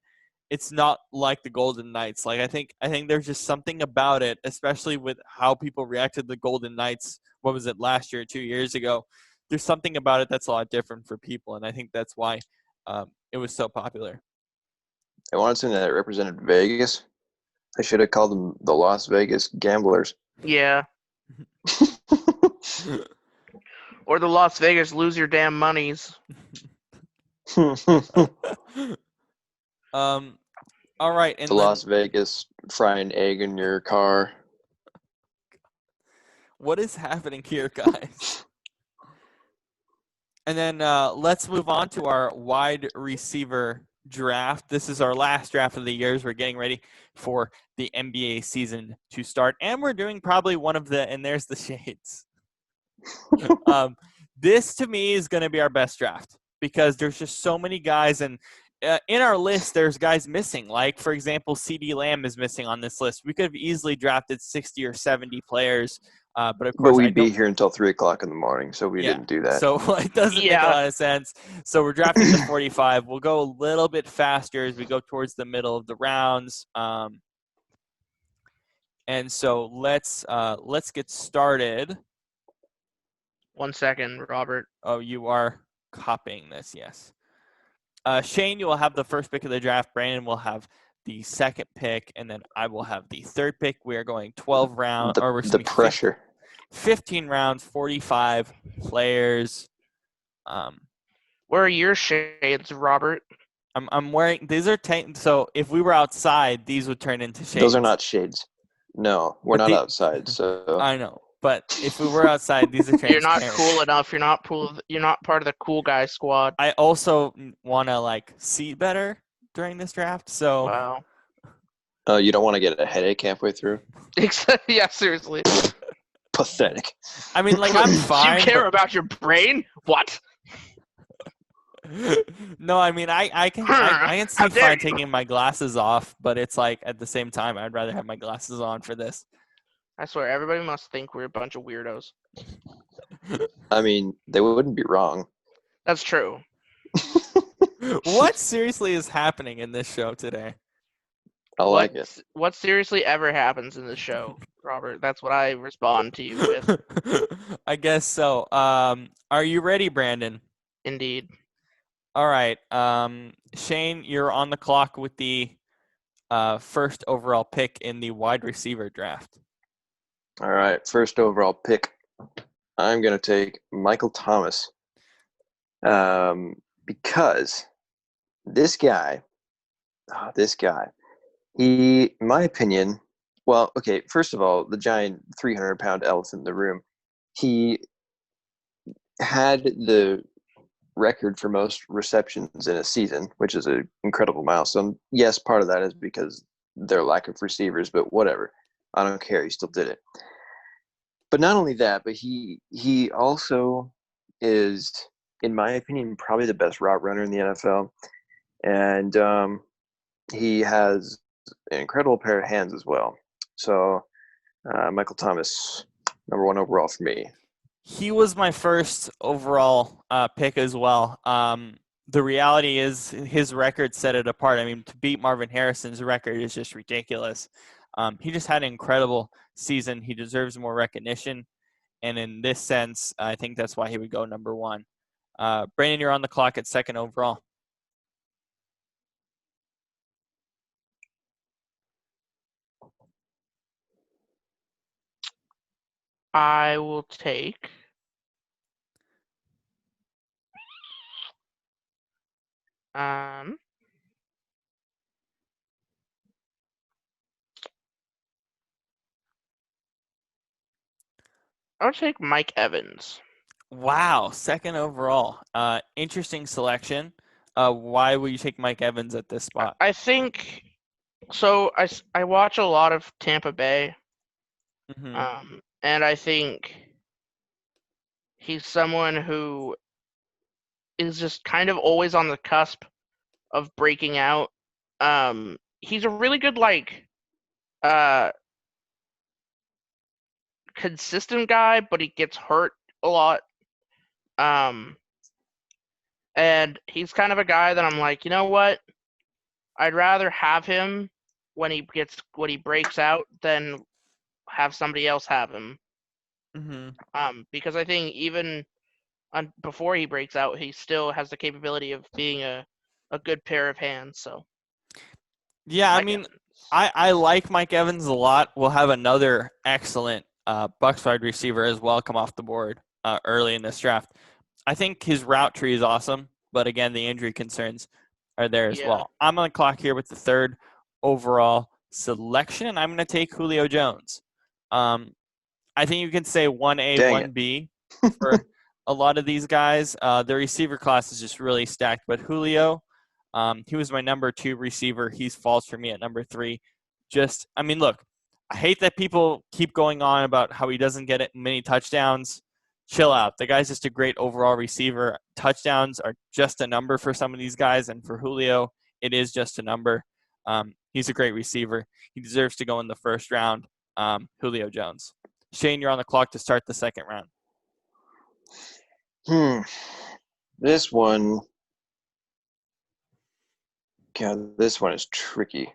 it's not like the Golden Knights. Like I think there's just something about it, especially with how people reacted to the Golden Knights. What was it, last year, 2 years ago? There's something about it that's a lot different for people, and I think that's why It was so popular. I wanted something that represented Vegas. I should have called them the Las Vegas Gamblers. Yeah. Or the Las Vegas lose your damn monies. All right, and The Las Vegas fry an egg in your car. what is happening here, guys? And then let's move on to our wide receiver draft. This is our last draft of the year as we're getting ready for the NBA season to start. And we're doing probably one of the, and there's the shades. This, to me, is going to be our best draft because there's just so many guys. And in our list, there's guys missing. Like, for example, CeeDee Lamb is missing on this list. We could have easily drafted 60 or 70 players. But of course, we'd be here until 3 o'clock in the morning, so we didn't do that. So it doesn't make a lot of sense. So we're drafting the 45. We'll go a little bit faster as we go towards the middle of the rounds. And so let's get started. 1 second, Robert. Oh, you are copying this, yes. Shane, you will have the first pick of the draft. Brandon will have the second pick, and then I will have the third pick. We are going 12 rounds. The pressure. 15 rounds, 45 players. Where are your shades, Robert? I'm wearing – these are – so if we were outside, these would turn into shades. Those are not shades. No, we're not outside, so – I know. But if we were outside, these are transparent. You're not cool enough. You're not part of the cool guy squad. I also want to, see better during this draft, so – Wow. Oh, you don't want to get a headache halfway through? Yeah, seriously. Pathetic. I mean, I'm fine. You care about your brain? What? No, I mean, I can see fine taking my glasses off, but it's at the same time, I'd rather have my glasses on for this. I swear, everybody must think we're a bunch of weirdos. I mean, they wouldn't be wrong. That's true. What seriously is happening in this show today? I like it. What seriously ever happens in this show, Robert? That's what I respond to you with. I guess so. Are you ready, Brandon? Indeed. All right. Shane, you're on the clock with the first overall pick in the wide receiver draft. All right. First overall pick. I'm going to take Michael Thomas. Because this guy, he, in my opinion, well, okay, first of all, the giant 300-pound elephant in the room, he had the record for most receptions in a season, which is an incredible milestone. Yes, part of that is because their lack of receivers, but whatever. I don't care. He still did it. But not only that, but he also is, in my opinion, probably the best route runner in the NFL. And he has an incredible pair of hands as well. So Michael Thomas, number 1 overall for me. He was my first overall pick as well. The reality is his record set it apart. I mean, to beat Marvin Harrison's record is just ridiculous. He just had an incredible season. He deserves more recognition. And in this sense, I think that's why he would go number 1. Brandon, you're on the clock at second overall. I will take I'll take Mike Evans. Wow, second overall. Interesting selection. Why will you take Mike Evans at this spot? I think so. I watch a lot of Tampa Bay, and I think he's someone who is just kind of always on the cusp of breaking out. He's a really good consistent guy, but he gets hurt a lot. And he's kind of a guy that I'm like, you know what? I'd rather have him when he breaks out than have somebody else have him. Because I think even before he breaks out, he still has the capability of being a a good pair of hands. So Yeah, I Mike mean, Evans. I like Mike Evans a lot. We'll have another excellent Bucks wide receiver as well come off the board early in this draft. I think his route tree is awesome, but again, the injury concerns are there as Yeah. well. I'm on the clock here with the third overall selection, and I'm going to take Julio Jones. I think you can say 1A, Dang it. 1B for a lot of these guys. The receiver class is just really stacked, but Julio, he was my number 2 receiver. He falls for me at number 3. Look, I hate that people keep going on about how he doesn't get many touchdowns. Chill out. The guy's just a great overall receiver. Touchdowns are just a number for some of these guys, and for Julio, it is just a number. He's a great receiver. He deserves to go in the first round. Julio Jones. Shane, you're on the clock to start the second round. This one, God, this one is tricky.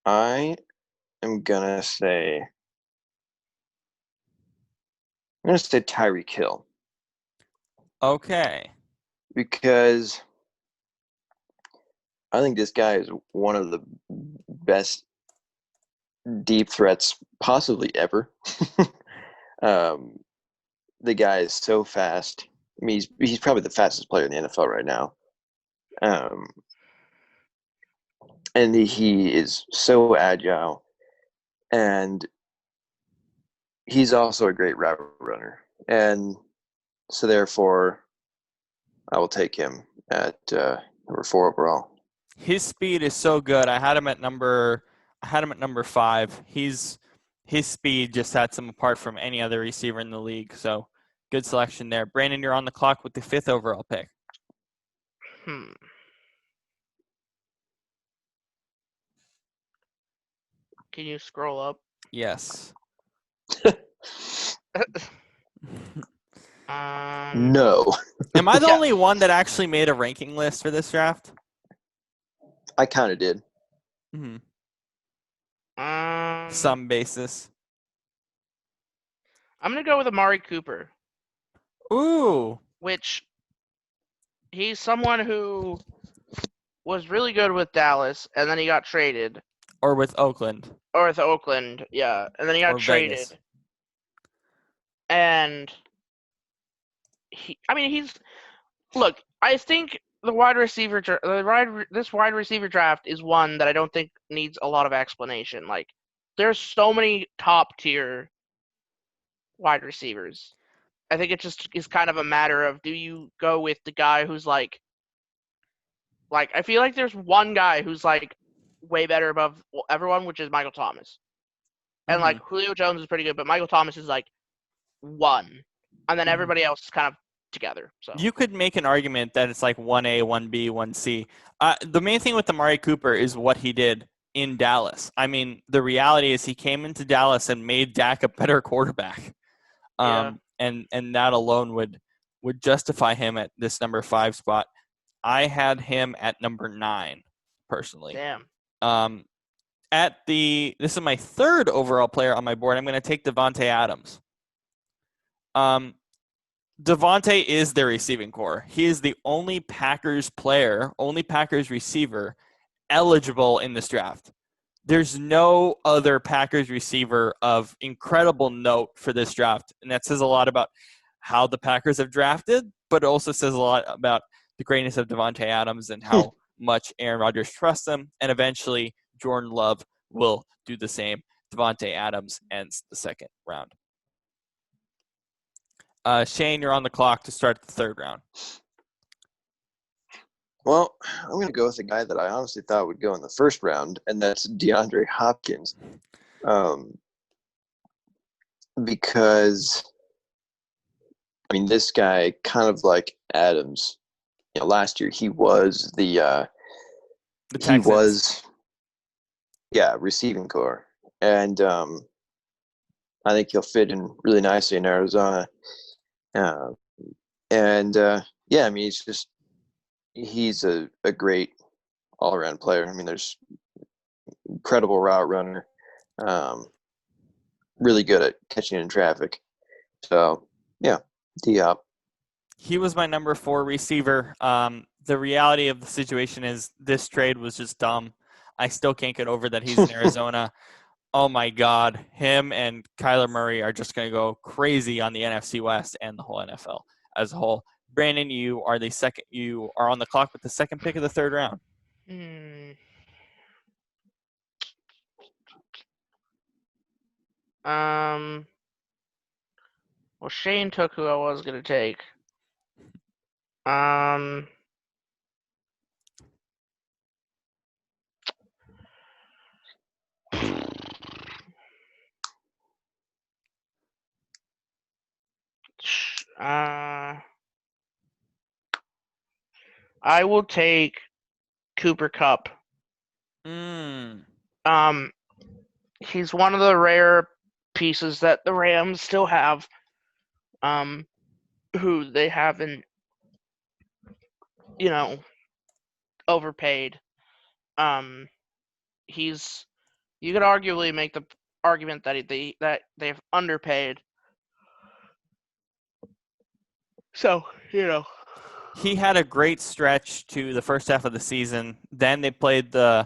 I am gonna say Tyreek Hill Okay. because I think this guy is one of the best deep threats possibly ever. The guy is so fast. I mean, he's probably the fastest player in the NFL right now. And he is so agile, and he's also a great route runner. And so therefore, I will take him at number 4 overall. His speed is so good. I had him at number 5. His speed just sets him apart from any other receiver in the league. So good selection there. Brandon, you're on the clock with the 5th overall pick. Can you scroll up? Yes. No. Am I the Yeah. only one that actually made a ranking list for this draft? I kind of did. Some basis. I'm gonna go with Amari Cooper, Ooh. which he's someone who was really good with Dallas, and then he got traded. Or with Oakland. Or with Oakland, yeah. And then he got Or traded. Vegas. And look, I think this wide receiver draft is one that I don't think needs a lot of explanation. Like, there's so many top tier wide receivers. I think it just is kind of a matter of, do you go with the guy who's like I feel like there's one guy who's like way better above everyone, which is Michael Thomas. And like Julio Jones is pretty good, but Michael Thomas is like 1. And then everybody else is kind of together. So you could make an argument that it's like 1A, 1B, 1C. The main thing with Amari Cooper is what he did in Dallas. I mean, the reality is he came into Dallas and made Dak a better quarterback. Yeah. And that alone would justify him at this number 5 spot. I had him at number 9, personally. Damn. This is my 3rd overall player on my board. I'm going to take Davante Adams. Davante is their receiving core. He is the only Packers receiver eligible in this draft. There's no other Packers receiver of incredible note for this draft, and that says a lot about how the Packers have drafted, but it also says a lot about the greatness of Davante Adams and how much Aaron Rodgers trusts him, and eventually Jordan Love will do the same. Davante Adams ends the second round. Shane, you're on the clock to start the third round. Well, I'm going to go with a guy that I honestly thought would go in the first round, and that's DeAndre Hopkins. Because, I mean, this guy, kind of like Adams, last year he was receiving core. And I think he'll fit in really nicely in Arizona. I mean, he's a great all-around player. I mean, there's incredible route runner, really good at catching in traffic. So Diop. He was my number 4 receiver. The reality of the situation is this trade was just dumb. I still can't get over that he's in Arizona. Oh my God, him and Kyler Murray are just going to go crazy on the NFC West and the whole NFL as a whole. Brandon, you are on the clock with the second pick of the third round. Well, Shane took who I was gonna take. I will take Cooper Kupp. He's one of the rare pieces that the Rams still have, who they haven't, overpaid. You could arguably make the argument that they've underpaid. So, he had a great stretch to the first half of the season. Then they played the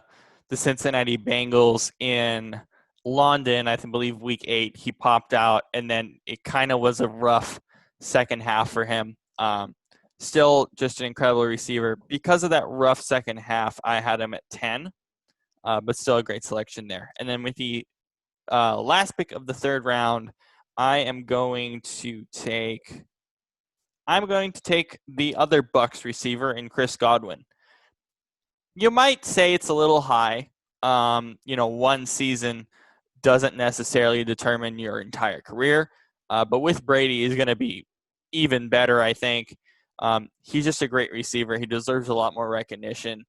Cincinnati Bengals in London, I believe week 8. He popped out, and then it kind of was a rough second half for him. Still just an incredible receiver. Because of that rough second half, I had him at 10, but still a great selection there. And then with the last pick of the third round, I am going to take the other Bucs receiver in Chris Godwin. You might say it's a little high. One season doesn't necessarily determine your entire career. But with Brady, he's going to be even better, I think. He's just a great receiver. He deserves a lot more recognition.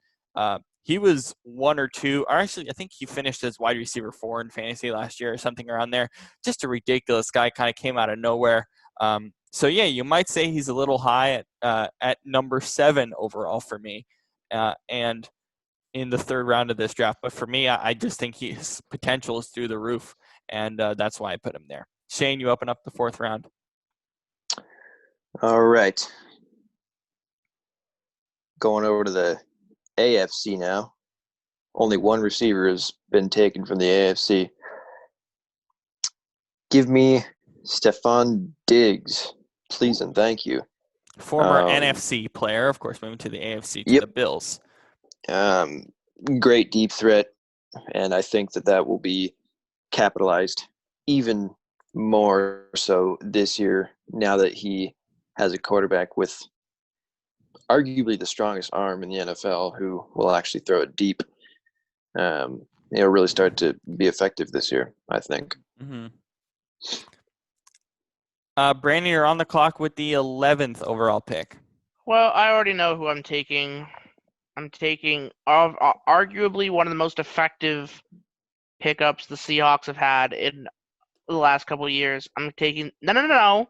He was 1 or 2, or actually I think he finished as wide receiver 4 in fantasy last year or something around there. Just a ridiculous guy, kind of came out of nowhere. So yeah, you might say he's a little high at number 7 overall for me, and in the third round of this draft. But for me, I just think his potential is through the roof, and that's why I put him there. Shane, you open up the fourth round. All right. Going over to the AFC now. Only one receiver has been taken from the AFC. Give me Stephon Diggs, please and thank you. Former NFC player, of course, moving to the AFC to the Bills. Great deep threat, and I think that will be capitalized even more so this year now that he has a quarterback with arguably the strongest arm in the NFL who will actually throw it deep. He'll really start to be effective this year, I think. Mm-hmm. Brandon, you're on the clock with the 11th overall pick. Well, I already know who I'm taking. I'm taking arguably one of the most effective pickups the Seahawks have had in the last couple of years. I'm taking no.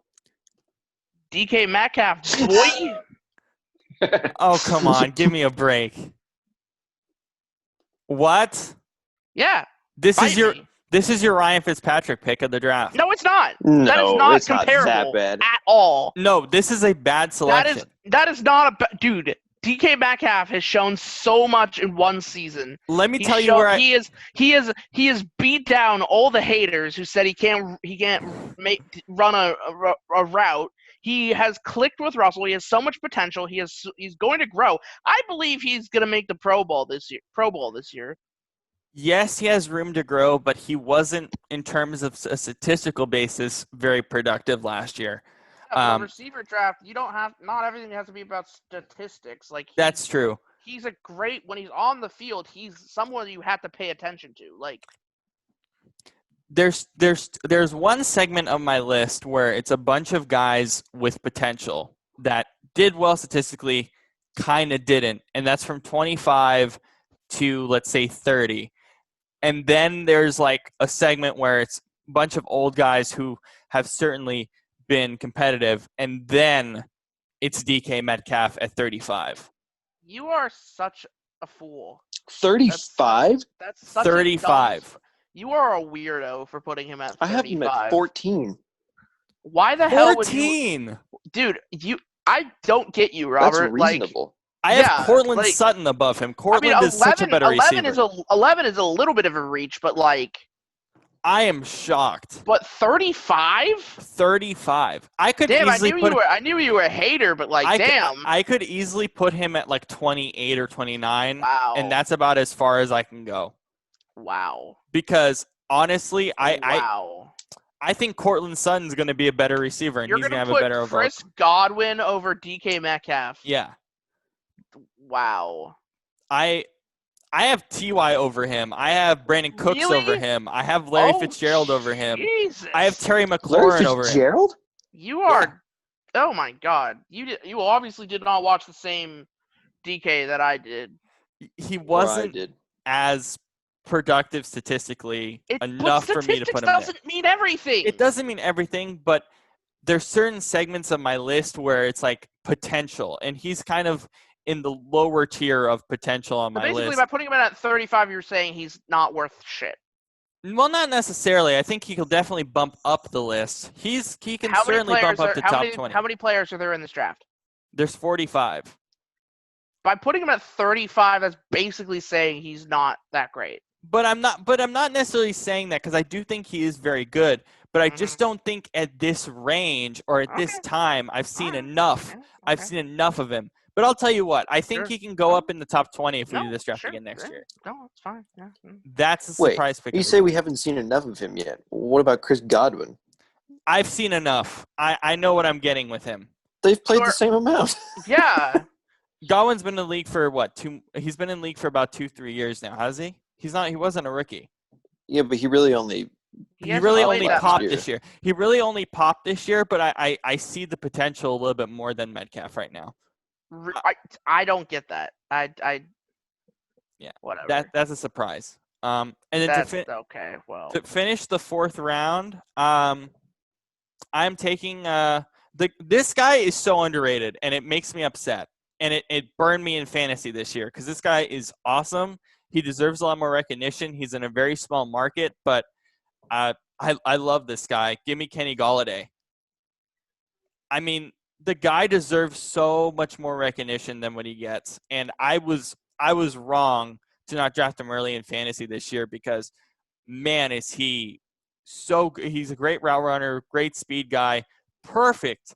DK Metcalf, boy. Oh, come on. Give me a break. What? Yeah. This is your Ryan Fitzpatrick pick of the draft. No, it's not. No, that is not it's comparable not that bad at all. No, this is a bad selection. That is not dude. DK Metcalf has shown so much in one season. Let me tell you where he is beat down all the haters who said he can't run a route. He has clicked with Russell. He has so much potential. He's going to grow. I believe he's going to make the Pro Bowl this year. Yes, he has room to grow, but he wasn't, in terms of a statistical basis, very productive last year. Yeah, receiver draft, not everything has to be about statistics. That's true. He's when he's on the field, he's someone you have to pay attention to. There's one segment of my list where it's a bunch of guys with potential that did well statistically, kind of didn't, and that's from 25 to, let's say, 30. And then there's a segment where it's a bunch of old guys who have certainly been competitive, and then it's DK Metcalf at 35. You are such a fool. 35? That's such 35. You are a weirdo for putting him at 35. I have him at 14. Why the hell would you, 14. dude? I don't get you, That's Robert. Like, reasonable. I have yeah, Cortland like, Sutton above him. I mean, Cortland is such a better 11 receiver. 11 is a little bit of a reach, but like, I am shocked. but 35? 35. I could Damn, easily put. I knew you were a hater, but like, damn. I could easily put him at like 28 or 29, Wow. and that's about as far as I can go. Wow. Because honestly, Wow. I think Cortland Sutton's going to be a better receiver, and You're he's gonna going to have a put better overall. Chris Godwin over DK Metcalf. Yeah, Wow. I have Ty over him. I have Brandon Cooks Really? over him. I have Larry Oh, Fitzgerald over him. Jesus. I have Terry Larry McLaurin over him. Fitzgerald? You are. Oh my God. You obviously did not watch the same DK that I did. He Or I wasn't did. as productive statistically But enough for me to statistics put him there. doesn't mean everything. It doesn't mean everything, but there's certain segments of my list where it's like potential, and he's kind of in the lower tier of potential on So my basically, list. by putting him in at 35, you're saying he's not worth shit. Well, not necessarily. I think he will definitely bump up the list. He can How many certainly players bump up are to how top many 20. how many players are there in this draft? There's 45. By putting him at 35, that's basically saying he's not that great. But I'm not necessarily saying that because I do think he is very good. But I just don't think at this range or at this Okay. time I've seen Alright. enough. Okay. I've seen enough of him. But I'll tell you what, I think Sure. he can go up in the top 20 if we do this draft sure, again next yeah. year. No, it's fine. Yeah. That's a Wait, surprise pick. you say we haven't seen enough of him yet. What about Chris Godwin? I've seen enough. I know what I'm getting with him. They've played Sure. the same amount. Yeah. Godwin's been in the league for what? He's been in the league for about 2-3 years now, has he? He wasn't a rookie. Yeah, but he really only He He hasn't really played only that popped much. this year. He really only popped this year, but I see the potential a little bit more than Metcalf right now. I don't get that. Yeah, Whatever. that's a surprise. And then That's okay. Well, to finish the fourth round, I'm taking this guy is so underrated, and it makes me upset, and it burned me in fantasy this year because this guy is awesome. He deserves a lot more recognition. He's in a very small market, but I love this guy. Give me Kenny Golladay. I mean, the guy deserves so much more recognition than what he gets, and I was wrong to not draft him early in fantasy this year because, man, is he so good. He's a great route runner, great speed guy, perfect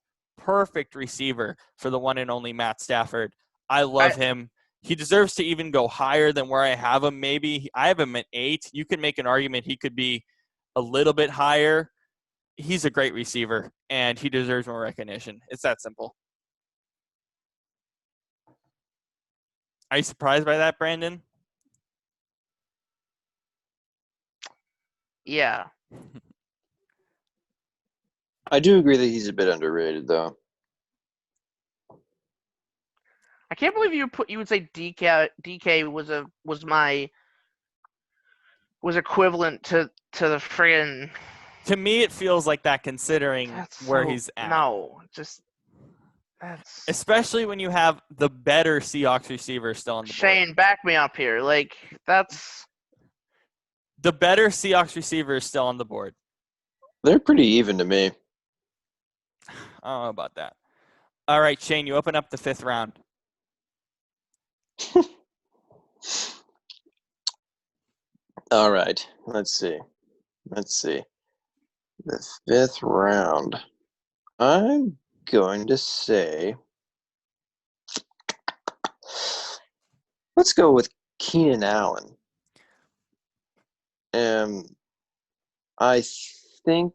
receiver for the one and only Matt Stafford. I love him. He deserves to even go higher than where I have him. Maybe I have him at 8. You can make an argument he could be a little bit higher. He's a great receiver, and he deserves more recognition. It's that simple. Are you surprised by that, Brandon? yeah. I do agree that he's a bit underrated, though. I can't believe you would say DK was equivalent to the friggin'. To me, it feels like that considering where he's at. No, just that's. Especially when you have the better Seahawks receiver still on the board. Shane, back me up here. Like, that's. The better Seahawks receiver is still on the board. They're pretty even to me. I don't know about that. All right, Shane, you open up the 5th round. All right, let's see. The 5th round. I'm going to say, let's go with Keenan Allen. I think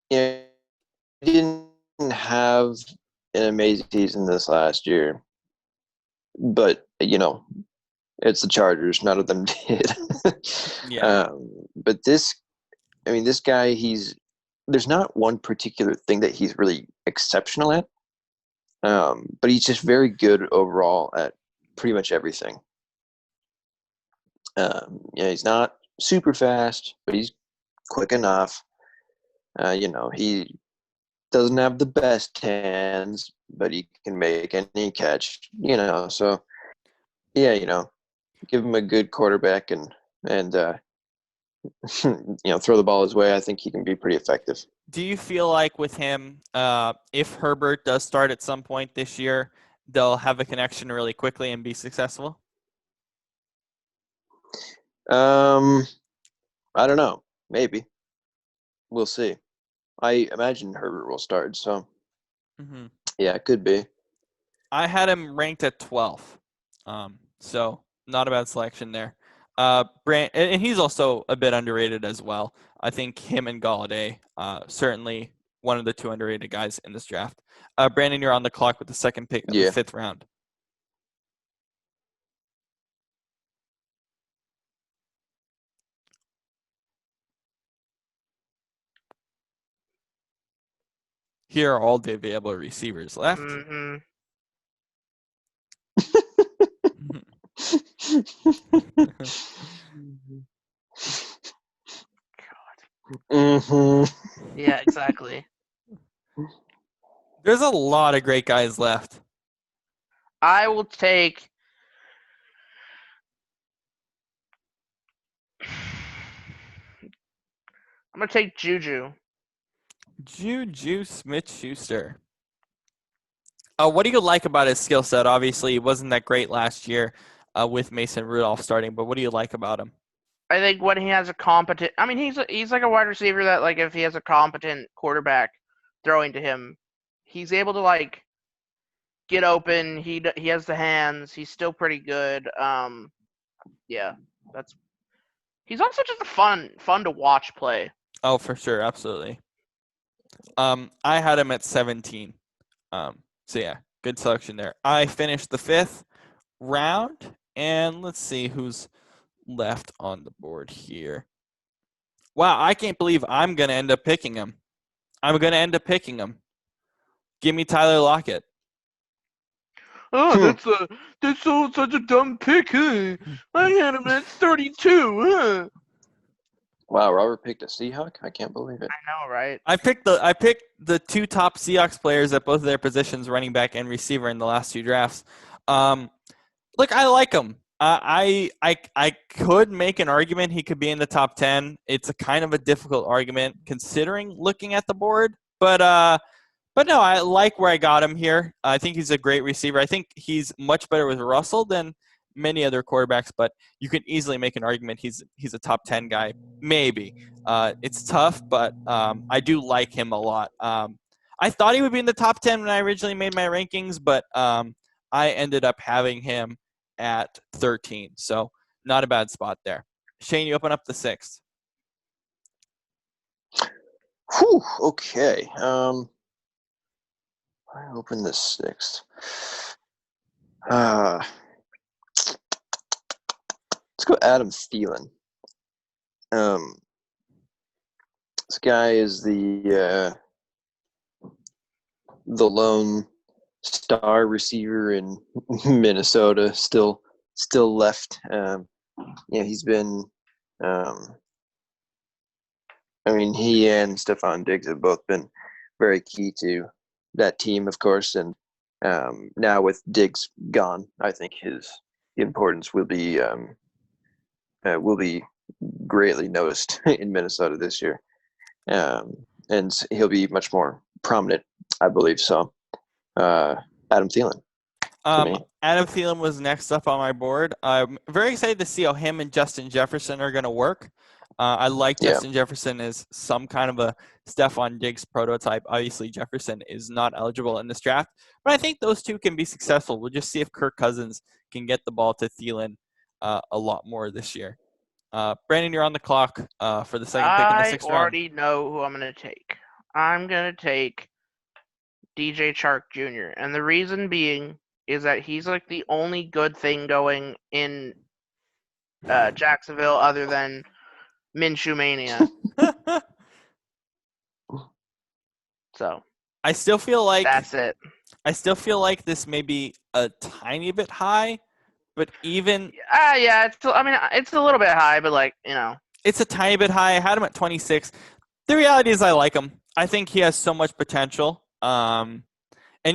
he didn't have an amazing season this last year, but it's the Chargers. None of them did. Yeah. But this guy, there's not one particular thing that he's really exceptional at, but he's just very good overall at pretty much everything. He's not super fast, but he's quick enough. He doesn't have the best hands, but he can make any catch. So yeah, give him a good quarterback and throw the ball his way, I think he can be pretty effective. Do you feel like with him, if Herbert does start at some point this year, they'll have a connection really quickly and be successful? I don't know. Maybe. We'll see. I imagine Herbert will start, so yeah, it could be. I had him ranked at 12th, so not a bad selection there. And he's also a bit underrated as well. I think him and Galladay, certainly one of the 2 underrated guys in this draft. Brandon, you're on the clock with the second pick of the 5th round. Here are all the available receivers left. Mm-hmm. Yeah, exactly. There's a lot of great guys left. I will take. I'm gonna take Juju. Juju Smith-Schuster. What do you like about his skill set? Obviously, he wasn't that great last year with Mason Rudolph starting, but what do you like about him? I think when he has a competent, I mean, he's like a wide receiver that, like, if he has a competent quarterback throwing to him, he's able to, like, get open. He has the hands. He's still pretty good. Yeah, he's also just a fun to watch play. Oh, for sure, absolutely. I had him at 17. So yeah, good selection there. I finished the 5th round, and let's see who's left on the board here. Wow, I can't believe I'm gonna end up picking him. Give me Tyler Lockett. Oh, that's such a dumb pick, huh? I had him at 32, huh? Wow, Robert picked a Seahawk? I can't believe it. I know, right? I picked the 2 top Seahawks players at both of their positions, running back and receiver, in the last 2 drafts. Look, I like him. I could make an argument he could be in the top 10. It's a kind of a difficult argument considering looking at the board, but no, I like where I got him here. I think he's a great receiver. I think he's much better with Russell than many other quarterbacks, but you can easily make an argument he's a top 10 guy. Maybe. It's tough, but I do like him a lot. I thought he would be in the top 10 when I originally made my rankings, but I ended up having him at 13. So not a bad spot there. Shane, you open up the 6th. Whew, okay. I open the 6th. Let's go Adam Thielen. This guy is the lone star receiver in Minnesota. Still left. He's been. He and Stephon Diggs have both been very key to that team, of course, and now with Diggs gone, I think his importance will be greatly noticed in Minnesota this year, and he'll be much more prominent, I believe. So, Adam Thielen. Adam Thielen was next up on my board. I'm very excited to see how him and Justin Jefferson are going to work. I like Justin Jefferson as some kind of a Stephon Diggs prototype. Obviously, Jefferson is not eligible in this draft, but I think those two can be successful. We'll just see if Kirk Cousins can get the ball to Thielen a lot more this year. Brandon, you're on the clock for the second pick in the 6th round. I already know who I'm going to take. I'm going to take DJ Chark Jr., and the reason being is that he's like the only good thing going in Jacksonville other than Minshew Mania. So I still feel like that's it. I still feel like this may be a tiny bit high, but even yeah, it's a little bit high, but it's a tiny bit high. I had him at 26. The reality is I like him. I think he has so much potential. And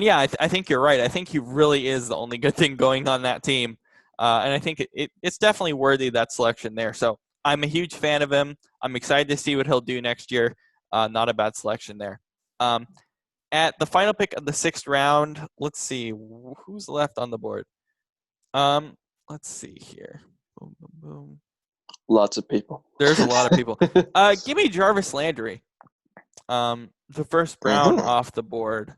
yeah, I think you're right. I think he really is the only good thing going on that team. And I think it's definitely worthy of that selection there. So I'm a huge fan of him. I'm excited to see what he'll do next year. Not a bad selection there. At the final pick of the 6th round, let's see who's left on the board. Let's see here. Boom, boom, boom. Lots of people. There's a lot of people. Give me Jarvis Landry. The first round off the board.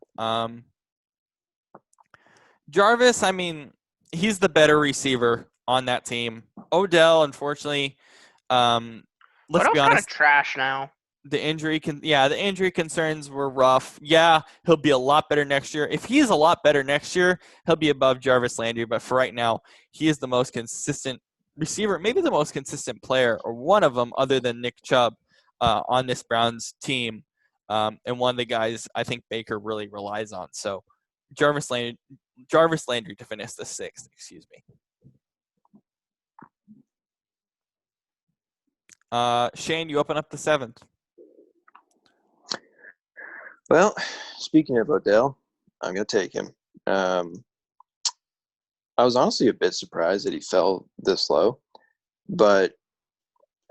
Jarvis, I mean, he's the better receiver on that team. Odell, unfortunately, let's Odell's be kind honest. of trash now. The injury concerns were rough. Yeah, he'll be a lot better next year. If he's a lot better next year, he'll be above Jarvis Landry. But for right now, he is the most consistent receiver, maybe the most consistent player, or one of them, other than Nick Chubb, on this Browns team, and one of the guys I think Baker really relies on. So, Jarvis Landry to finish the 6th. Excuse me. Shane, you open up the 7th. Well, speaking of Odell, I'm going to take him. I was honestly a bit surprised that he fell this low, but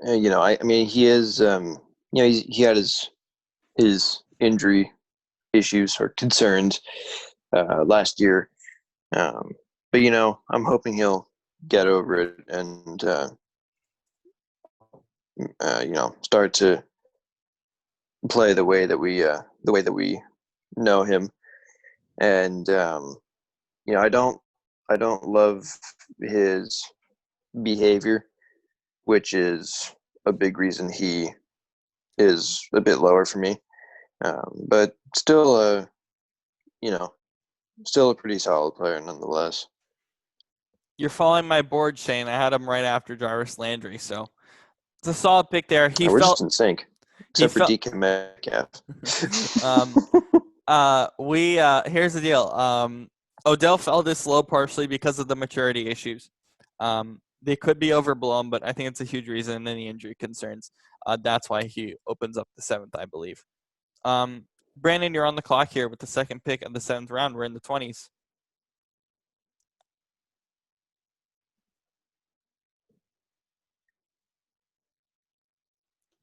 I mean, he is, he had his injury issues or concerns last year, but I'm hoping he'll get over it and start to play the way that we know him. And I don't love his behavior, which is a big reason he is a bit lower for me. But still still a pretty solid player nonetheless. You're following my board, Shane. I had him right after Jarvis Landry, so it's a solid pick there. We're just in sync, except for DK Metcalf. Here's the deal. Odell fell this low partially because of the maturity issues. They could be overblown, but I think it's a huge reason, and any injury concerns. That's why he opens up the 7th, I believe. Brandon, you're on the clock here with the 2nd pick of the 7th round. We're in the 20s.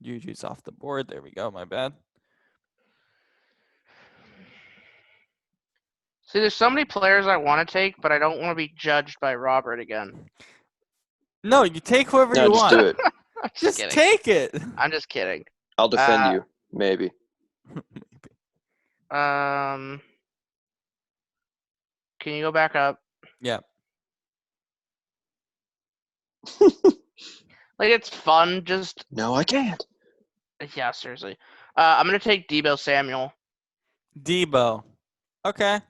Juju's off the board. There we go. My bad. See, there's so many players I want to take, but I don't want to be judged by Robert again. No, you take whoever you want. Just do it. Just take it. I'm just kidding. I'll defend you, maybe. Can you go back up? Yeah. Like, it's fun, just... No, I can't. Yeah, seriously. I'm going to take Deebo Samuel. Deebo. Okay.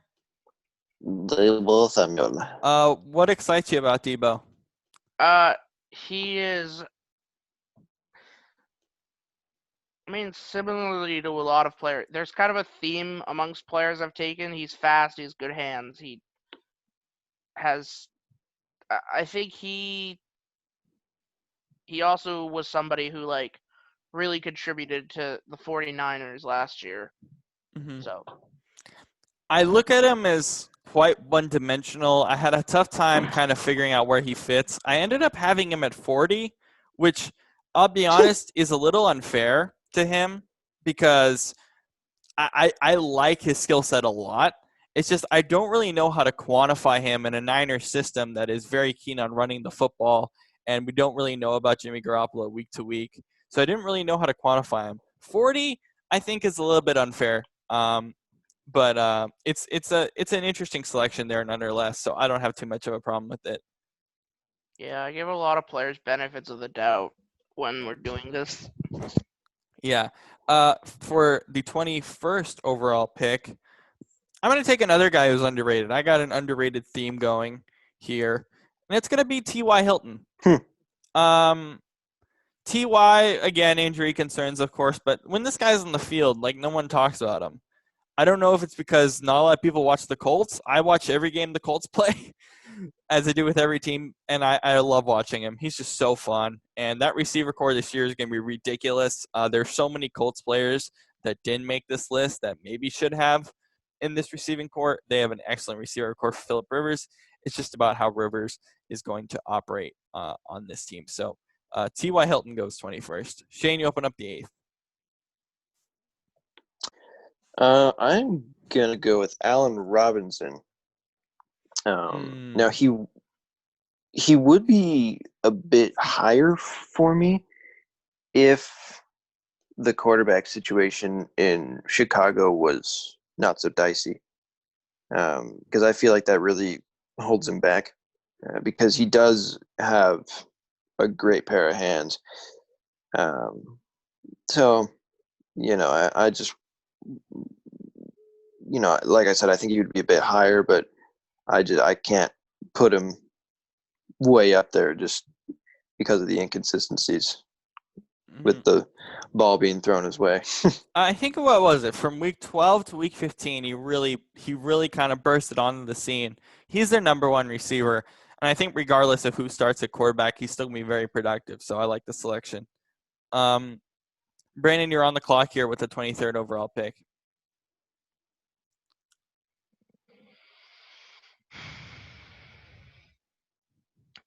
Deebo Samuel. What excites you about Deebo? He is... I mean, similarly to a lot of players, there's kind of a theme amongst players I've taken. He's fast, he's good hands, he has... I think he also was somebody who, like, really contributed to the 49ers last year. Mm-hmm. So I look at him as quite one-dimensional. I had a tough time kind of figuring out where he fits. I ended up having him at 40, which, I'll be honest, is a little unfair to him because I like his skill set a lot. It's just I don't really know how to quantify him in a Niners system that is very keen on running the football, and we don't really know about Jimmy Garoppolo week to week. So I didn't really know how to quantify him. 40, I think, is a little bit unfair. But it's an interesting selection there nonetheless, so I don't have too much of a problem with it. yeah, I give a lot of players benefits of the doubt when we're doing this. Yeah. For the 21st overall pick, I'm going to take another guy who's underrated. I got an underrated theme going here, and it's going to be T.Y. Hilton. T.Y., again, injury concerns, of course, but when this guy's on the field, like, no one talks about him. I don't know if it's because not a lot of people watch the Colts. I watch every game the Colts play, as I do with every team, and I love watching him. He's just so fun. And that receiver core this year is going to be ridiculous. There's so many Colts players that didn't make this list that maybe should have in this receiving core. They have an excellent receiver core for Phillip Rivers. It's just about how Rivers is going to operate on this team. So T.Y. Hilton goes 21st. Shane, you open up the 8th. I'm gonna go with Allen Robinson. Now he would be a bit higher for me if the quarterback situation in Chicago was not so dicey, because I feel like that really holds him back, because he does have a great pair of hands. So, I just, like I said, I think he would be a bit higher, but I can't put him way up there just because of the inconsistencies with the ball being thrown his way. I think what was it from week 12 to week 15? He really kind of bursted onto the scene. He's their number one receiver, and I think regardless of who starts at quarterback, he's still gonna be very productive. So I like the selection. Brandon, you're on the clock here with the 23rd overall pick.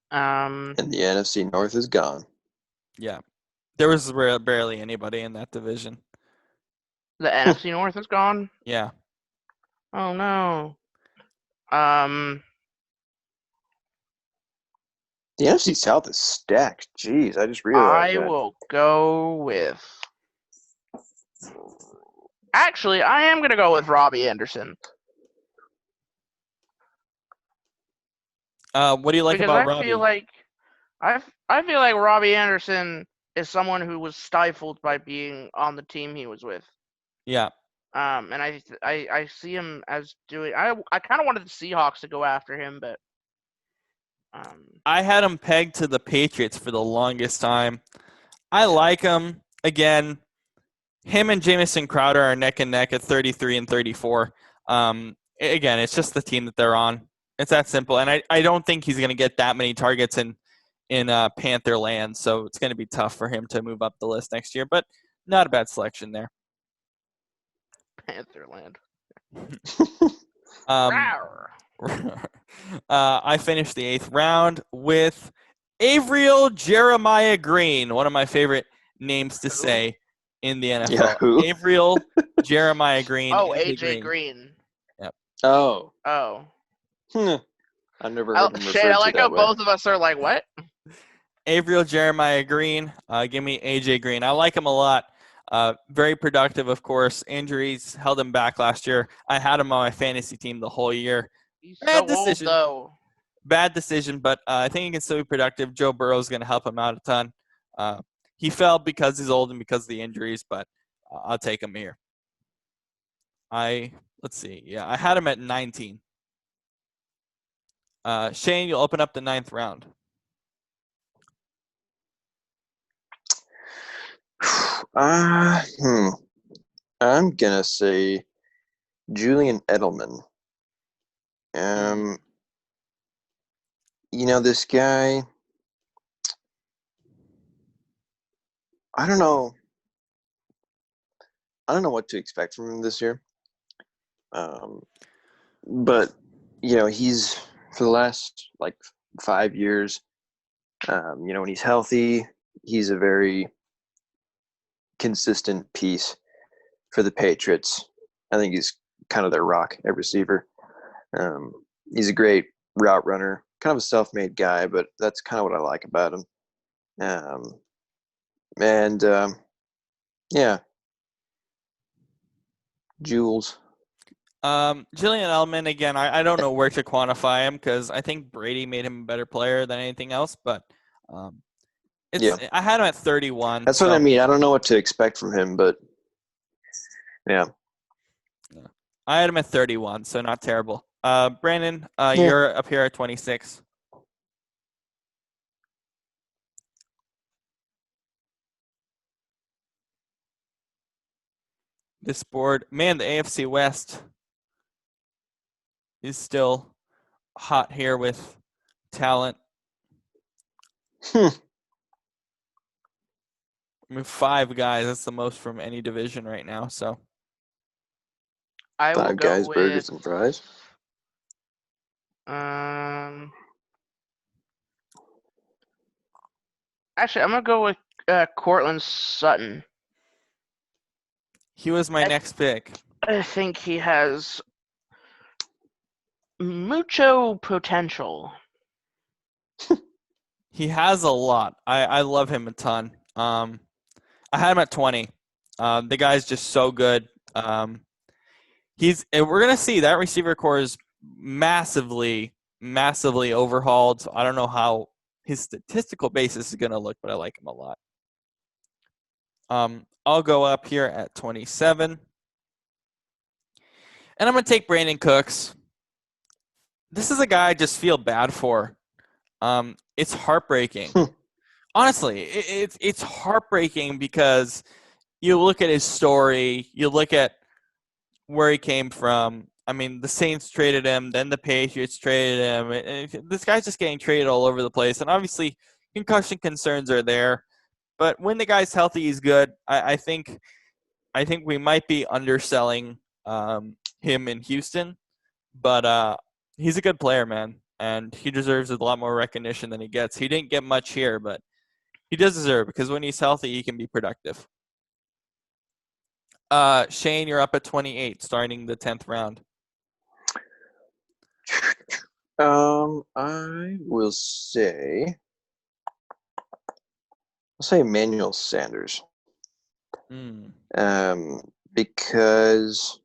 And the NFC North is gone. Yeah. There was barely anybody in that division. The NFC North is gone? Yeah. Oh, no. The NFC South is stacked. Jeez, I just realized I that. will go with... Actually, I am going to go with Robbie Anderson. What do you like about Robbie? I feel like Robbie Anderson is someone who was stifled by being on the team he was with. Yeah. And I see him as doing. I kind of wanted the Seahawks to go after him, but I had him pegged to the Patriots for the longest time. I like him. Again, him and Jamison Crowder are neck and neck at 33 and 34. Again, it's just the team that they're on. It's that simple. And I don't think he's going to get that many targets in Panther land, so it's going to be tough for him to move up the list next year, but not a bad selection there. Panther land. I finished the 8th round with Avriel Jeremiah Green, one of my favorite names to say in the NFL. Yeah, who? Avriel Jeremiah Green. Oh, AJ Green. Yep. Oh. I've never heard him referred Shane, I like to that how way. both of us are like, what? Avriel Jeremiah Green. Give me AJ Green. I like him a lot. Very productive, of course. Injuries held him back last year. I had him on my fantasy team the whole year. He's Bad so decision. old, though. Bad decision, but I think he can still be productive. Joe Burrow is going to help him out a ton. He fell because he's old and because of the injuries, but I'll take him here. Let's see. Yeah, I had him at 19. Shane, you'll open up the 9th round. I'm gonna say Julian Edelman. This guy, I don't know what to expect from him this year. But he's, for the last 5 years, when he's healthy, he's a very consistent piece for the Patriots. I think he's kind of their rock at receiver. He's a great route runner, kind of a self-made guy, but that's kind of what I like about him. Jules. Julian Edelman, again, I don't know where to quantify him because I think Brady made him a better player than anything else, but I had him at 31. That's what I mean. I don't know what to expect from him, but yeah. I had him at 31, so not terrible. Brandon, you're up here at 26. This board, man, the AFC West is still hot here with talent. I mean, 5 guys. That's the most from any division right now. So, I will 5 go guys, with, burgers, and fries. Actually, I'm gonna go with Cortland Sutton. He was my next pick. I think he has mucho potential. He has a lot. I love him a ton. I had him at 20. The guy's just so good. And we're gonna see that receiver core is massively overhauled. So I don't know how his statistical basis is gonna look, but I like him a lot. I'll go up here at 27. And I'm going to take Brandon Cooks. This is a guy I just feel bad for. It's heartbreaking. Honestly, it's heartbreaking because you look at his story, you look at where he came from. I mean, the Saints traded him, then the Patriots traded him. This guy's just getting traded all over the place. And obviously, concussion concerns are there. But when the guy's healthy, he's good. I think we might be underselling him in Houston. But he's a good player, man. And he deserves a lot more recognition than he gets. He didn't get much here, but he does deserve it because when he's healthy, he can be productive. Shane, you're up at 28, starting the 10th round. I will say, I'll say Emmanuel Sanders. Because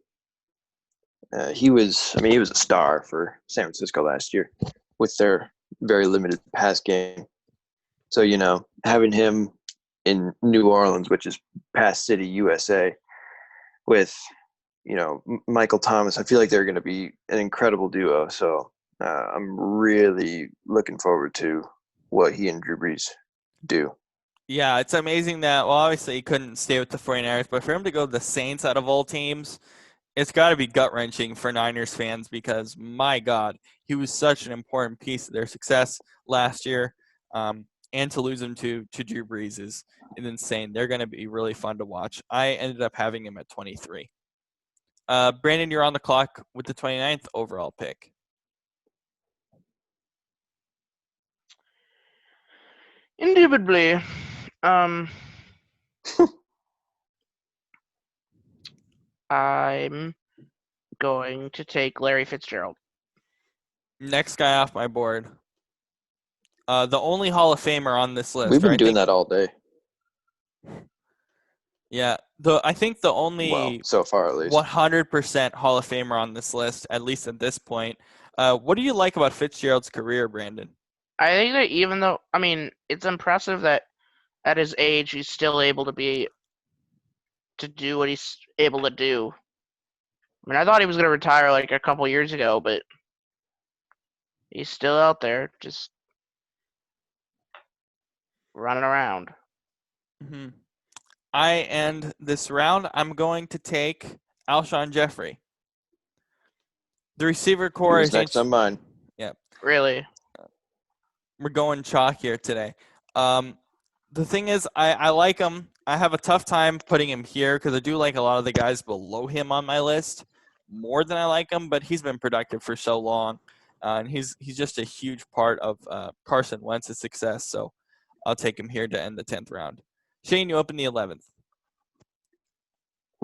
he was a star for San Francisco last year with their very limited pass game. So, having him in New Orleans, which is Pass City, USA, with, Michael Thomas, I feel like they're going to be an incredible duo. So I'm really looking forward to what he and Drew Brees do. Yeah, it's amazing that, well, obviously he couldn't stay with the 49ers, but for him to go to the Saints out of all teams, it's got to be gut-wrenching for Niners fans because, my God, he was such an important piece of their success last year. And to lose him to Drew Brees is insane. They're going to be really fun to watch. I ended up having him at 23. Brandon, you're on the clock with the 29th overall pick. Indubitably. I'm going to take Larry Fitzgerald. Next guy off my board. The only Hall of Famer on this list. We've been doing that all day. Yeah. I think the only so far at least 100% Hall of Famer on this list, at least at this point. What do you like about Fitzgerald's career, Brandon? I think that even though, it's impressive that at his age he's still able to do what he's able to do. I thought he was going to retire like a couple years ago, but he's still out there just running around. Mm-hmm. I end this round. I'm going to take Alshon Jeffrey. The receiver core is next on mine. Yeah. Really? We're going chalk here today. The thing is, I like him. I have a tough time putting him here because I do like a lot of the guys below him on my list more than I like him, but he's been productive for so long. And he's just a huge part of Carson Wentz's success. So I'll take him here to end the 10th round. Shane, you open the 11th.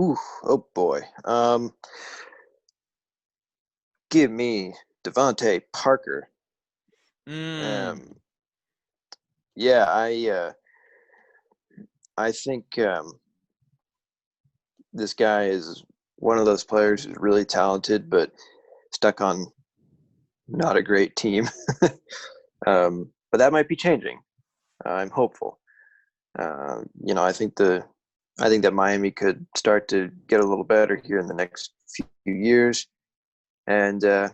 Ooh, oh boy. Give me Devontae Parker. Yeah, I think this guy is one of those players who's really talented, but stuck on not a great team. But that might be changing. I'm hopeful. I think that Miami could start to get a little better here in the next few years. And, I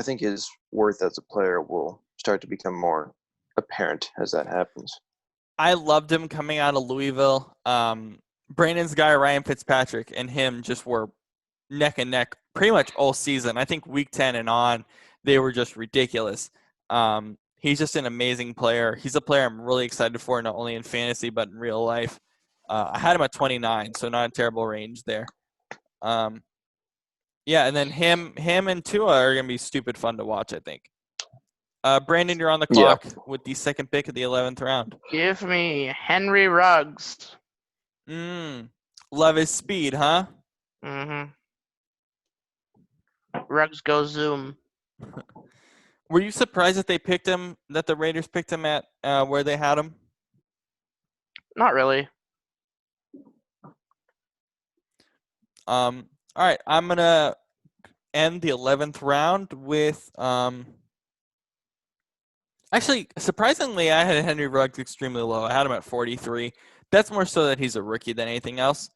think his worth as a player will start to become more apparent as that happens. I loved him coming out of Louisville. Brandon's guy, Ryan Fitzpatrick, and him just were neck and neck pretty much all season. I think week 10 and on, they were just ridiculous. He's just an amazing player. He's a player I'm really excited for, not only in fantasy, but in real life. I had him at 29, so not a terrible range there. Yeah, and then him and Tua are going to be stupid fun to watch, I think. Brandon, you're on the Yeah. clock with the second pick of the 11th round. Give me Henry Ruggs. Love his speed, huh? Mm-hmm. Ruggs goes zoom. Were you surprised that they picked him, that the Raiders picked him at where they had him? Not really. All right, I'm going to end the 11th round with actually, surprisingly, I had Henry Ruggs extremely low. I had him at 43. That's more so that he's a rookie than anything else.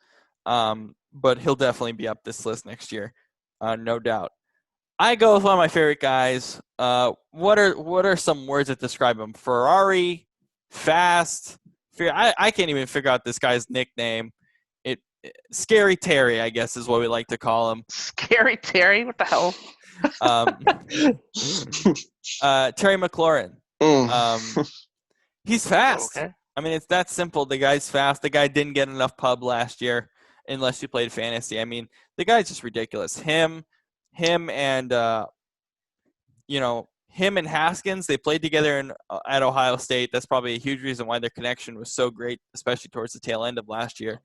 But he'll definitely be up this list next year, no doubt. I go with one of my favorite guys. What are some words that describe him? Ferrari, fast. I can't even figure out this guy's nickname. Scary Terry, I guess, is what we like to call him. Scary Terry? What the hell? Terry McLaurin. He's fast. Okay. I mean, it's that simple. The guy's fast. The guy didn't get enough pub last year, unless you played fantasy. I mean, the guy's just ridiculous. Him and him and Haskins, they played together at Ohio State. That's probably a huge reason why their connection was so great, especially towards the tail end of last year.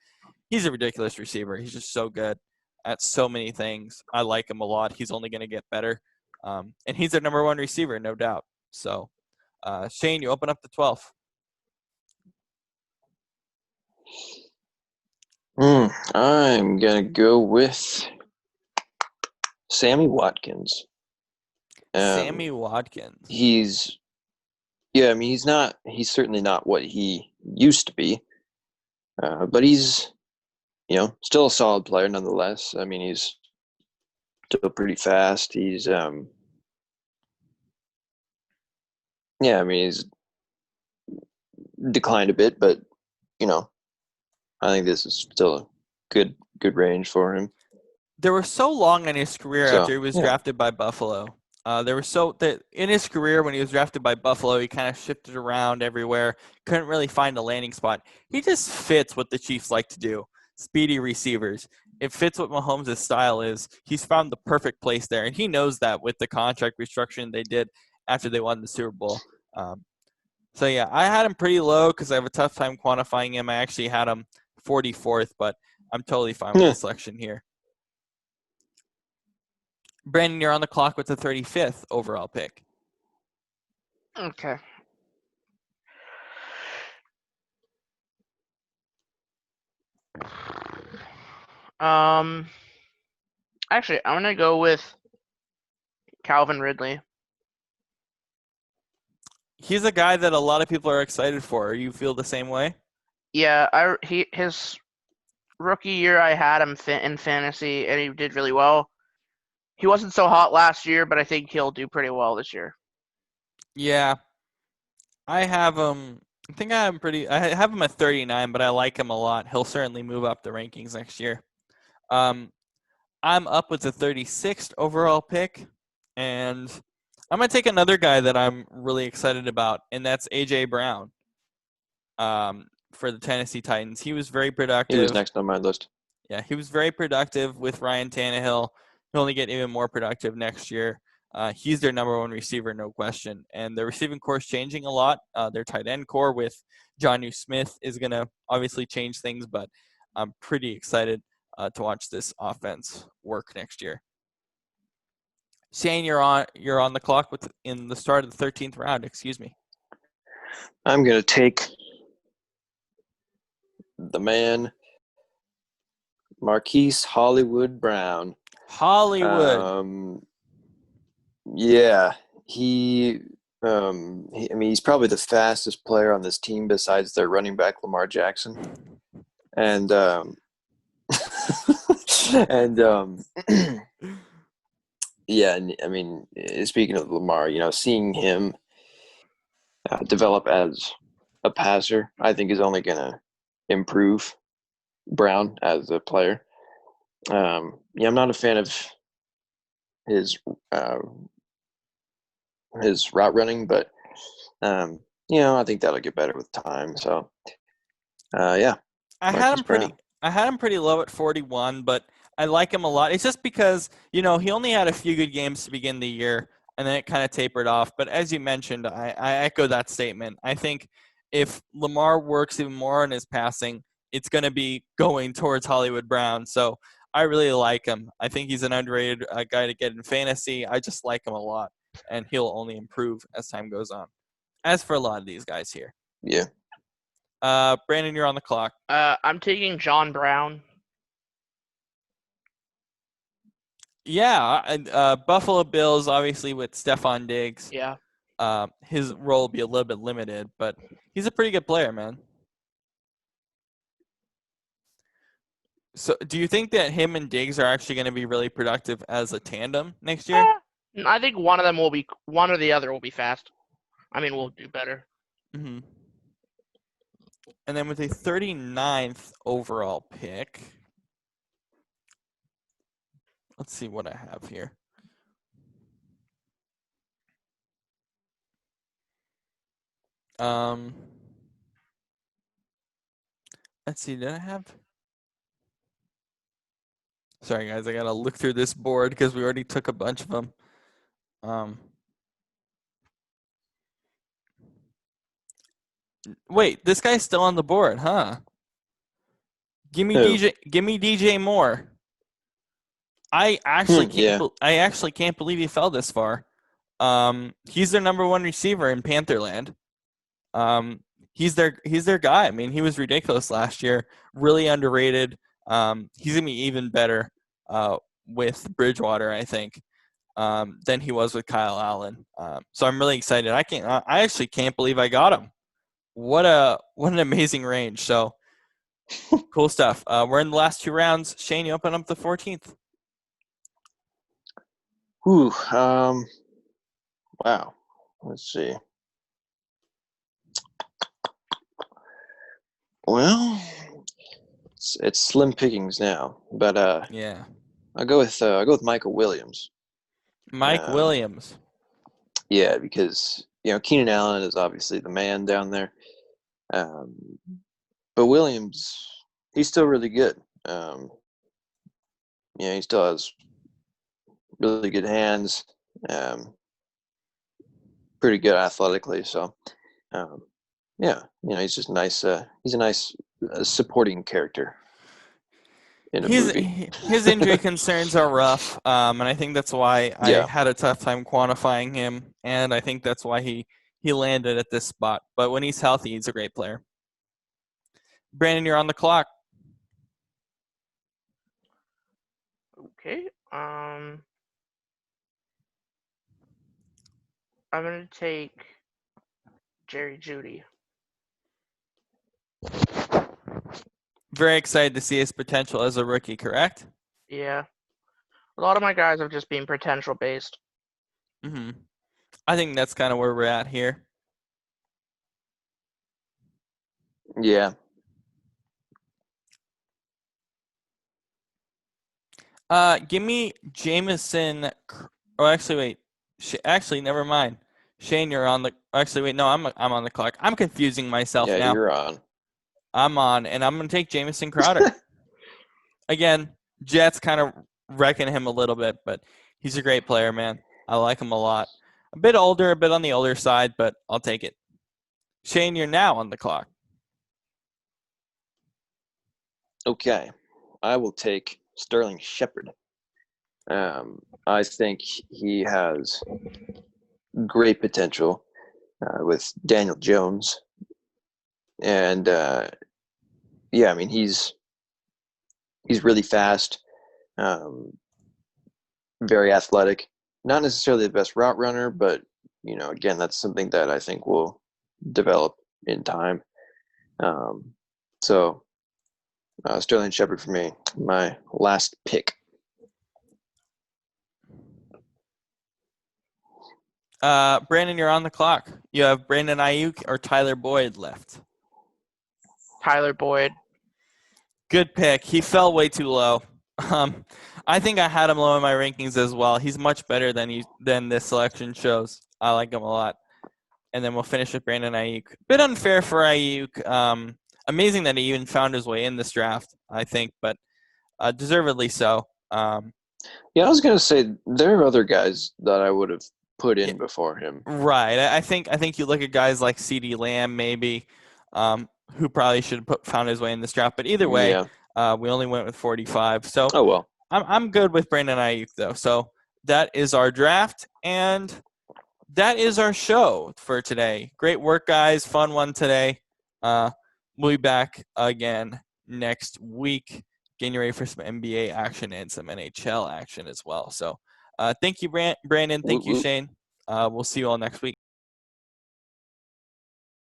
He's a ridiculous receiver. He's just so good at so many things. I like him a lot. He's only going to get better. And he's their number one receiver, no doubt. So, Shane, you open up the 12th. I'm going to go with Sammy Watkins. Sammy Watkins. He's certainly not what he used to be. But he's, still a solid player nonetheless. I mean, he's still pretty fast. He's, he's declined a bit, but, I think this is still a good range for him. There were so long in his career after he was drafted by Buffalo. In his career when he was drafted by Buffalo, he kind of shifted around everywhere, couldn't really find a landing spot. He just fits what the Chiefs like to do, speedy receivers. It fits what Mahomes' style is. He's found the perfect place there, and he knows that with the contract restructuring they did after they won the Super Bowl. So, yeah, I had him pretty low because I have a tough time quantifying him. I actually had him 44th, but I'm totally fine with the selection here. Brandon, you're on the clock with the 35th overall pick. Okay. Actually, I'm gonna go with Calvin Ridley. He's a guy that a lot of people are excited for. You feel the same way? Yeah, his rookie year I had him in fantasy, and he did really well. He wasn't so hot last year, but I think he'll do pretty well this year. Yeah. I have him. I have him at 39, but I like him a lot. He'll certainly move up the rankings next year. I'm up with the 36th overall pick, and I'm going to take another guy that I'm really excited about, and that's A.J. Brown for the Tennessee Titans. He was very productive. He was next on my list. Yeah, he was very productive with Ryan Tannehill. He'll only get even more productive next year. He's their number one receiver, no question. And their receiving core is changing a lot. Their tight end core with Jonnu Smith is going to obviously change things, but I'm pretty excited to watch this offense work next year. Shane, you're on the clock in the start of the 13th round. Excuse me. I'm going to take the man, Marquise Hollywood Brown. Hollywood. Yeah, he's probably the fastest player on this team besides their running back Lamar Jackson, and yeah, and I mean, speaking of Lamar, seeing him develop as a passer, I think is only going to improve Brown as a player. I'm not a fan of his route running, but I think that'll get better with time. So, yeah. I had him pretty low at 41, but I like him a lot. It's just because he only had a few good games to begin the year. and then it kind of tapered off. But as you mentioned, I echo that statement. I think if Lamar works even more on his passing, it's going to be going towards Hollywood Brown. So I really like him. I think he's an underrated guy to get in fantasy. I just like him a lot, and he'll only improve as time goes on. As for a lot of these guys here. Yeah. Brandon, you're on the clock. I'm taking John Brown. Yeah, Buffalo Bills, obviously, with Stephon Diggs. Yeah. His role will be a little bit limited, but he's a pretty good player, man. So do you think that him and Diggs are actually going to be really productive as a tandem next year? I think one or the other will be fast. I mean, we'll do better. Mm-hmm. And then with a 39th overall pick, let's see what I have here. Let's see, did I have? Sorry, guys, I got to look through this board because we already took a bunch of them. Wait, this guy's still on the board, huh? Give me DJ Moore. I actually can't believe he fell this far. He's their number one receiver in Pantherland. He's their guy. I mean, he was ridiculous last year. Really underrated. He's gonna be even better with Bridgewater, I think, than he was with Kyle Allen. So I'm really excited. I actually can't believe I got him. What an amazing range. So cool stuff. We're in the last two rounds. Shane, you open up the 14th. Ooh, wow. Let's see. Well, it's slim pickings now, but yeah, I'll go with Michael Williams. Mike Williams. Yeah, because Keenan Allen is obviously the man down there, but Williams, he's still really good. He still has really good hands, pretty good athletically. So, he's just nice. He's a nice supporting character in a movie. His injury concerns are rough, and I think that's why I had a tough time quantifying him, and I think that's why he landed at this spot. But when he's healthy, he's a great player. Brandon, you're on the clock. Okay. I'm going to take Jerry Jeudy. Very excited to see his potential as a rookie, correct? Yeah. A lot of my guys have just been potential based. Mm-hmm. I think that's kind of where we're at here. Yeah. Give me Jameson. Oh, actually, wait. Actually, never mind. Shane, you're on the. Actually, wait. No, I'm on the clock. I'm confusing myself now. Yeah, you're on. I'm on, and I'm gonna take Jamison Crowder. Again, Jets kind of wrecking him a little bit, but he's a great player, man. I like him a lot. A bit older, a bit on the older side, but I'll take it. Shane, you're now on the clock. Okay, I will take Sterling Shepard. I think he has great potential with Daniel Jones. And, he's really fast, very athletic. Not necessarily the best route runner, but, again, that's something that I think will develop in time. So Sterling Shepard for me, my last pick. Brandon, you're on the clock. You have Brandon Ayuk or Tyler Boyd left. Tyler Boyd. Good pick. He fell way too low. I think I had him low in my rankings as well. He's much better than this selection shows. I like him a lot. And then we'll finish with Brandon Ayuk. Bit unfair for Ayuk. Amazing that he even found his way in this draft, I think, but deservedly so. Yeah, I was going to say there are other guys that I would have put in before him. Right. I think you look at guys like C.D. Lamb maybe, who probably should have found his way in this draft. But either way, we only went with 45. So Oh well. I'm good with Brandon Ayuk though. So that is our draft, and that is our show for today. Great work, guys. Fun one today. We'll be back again next week, getting ready for some NBA action and some NHL action as well. So thank you, Brandon. Thank you, Shane. We'll see you all next week.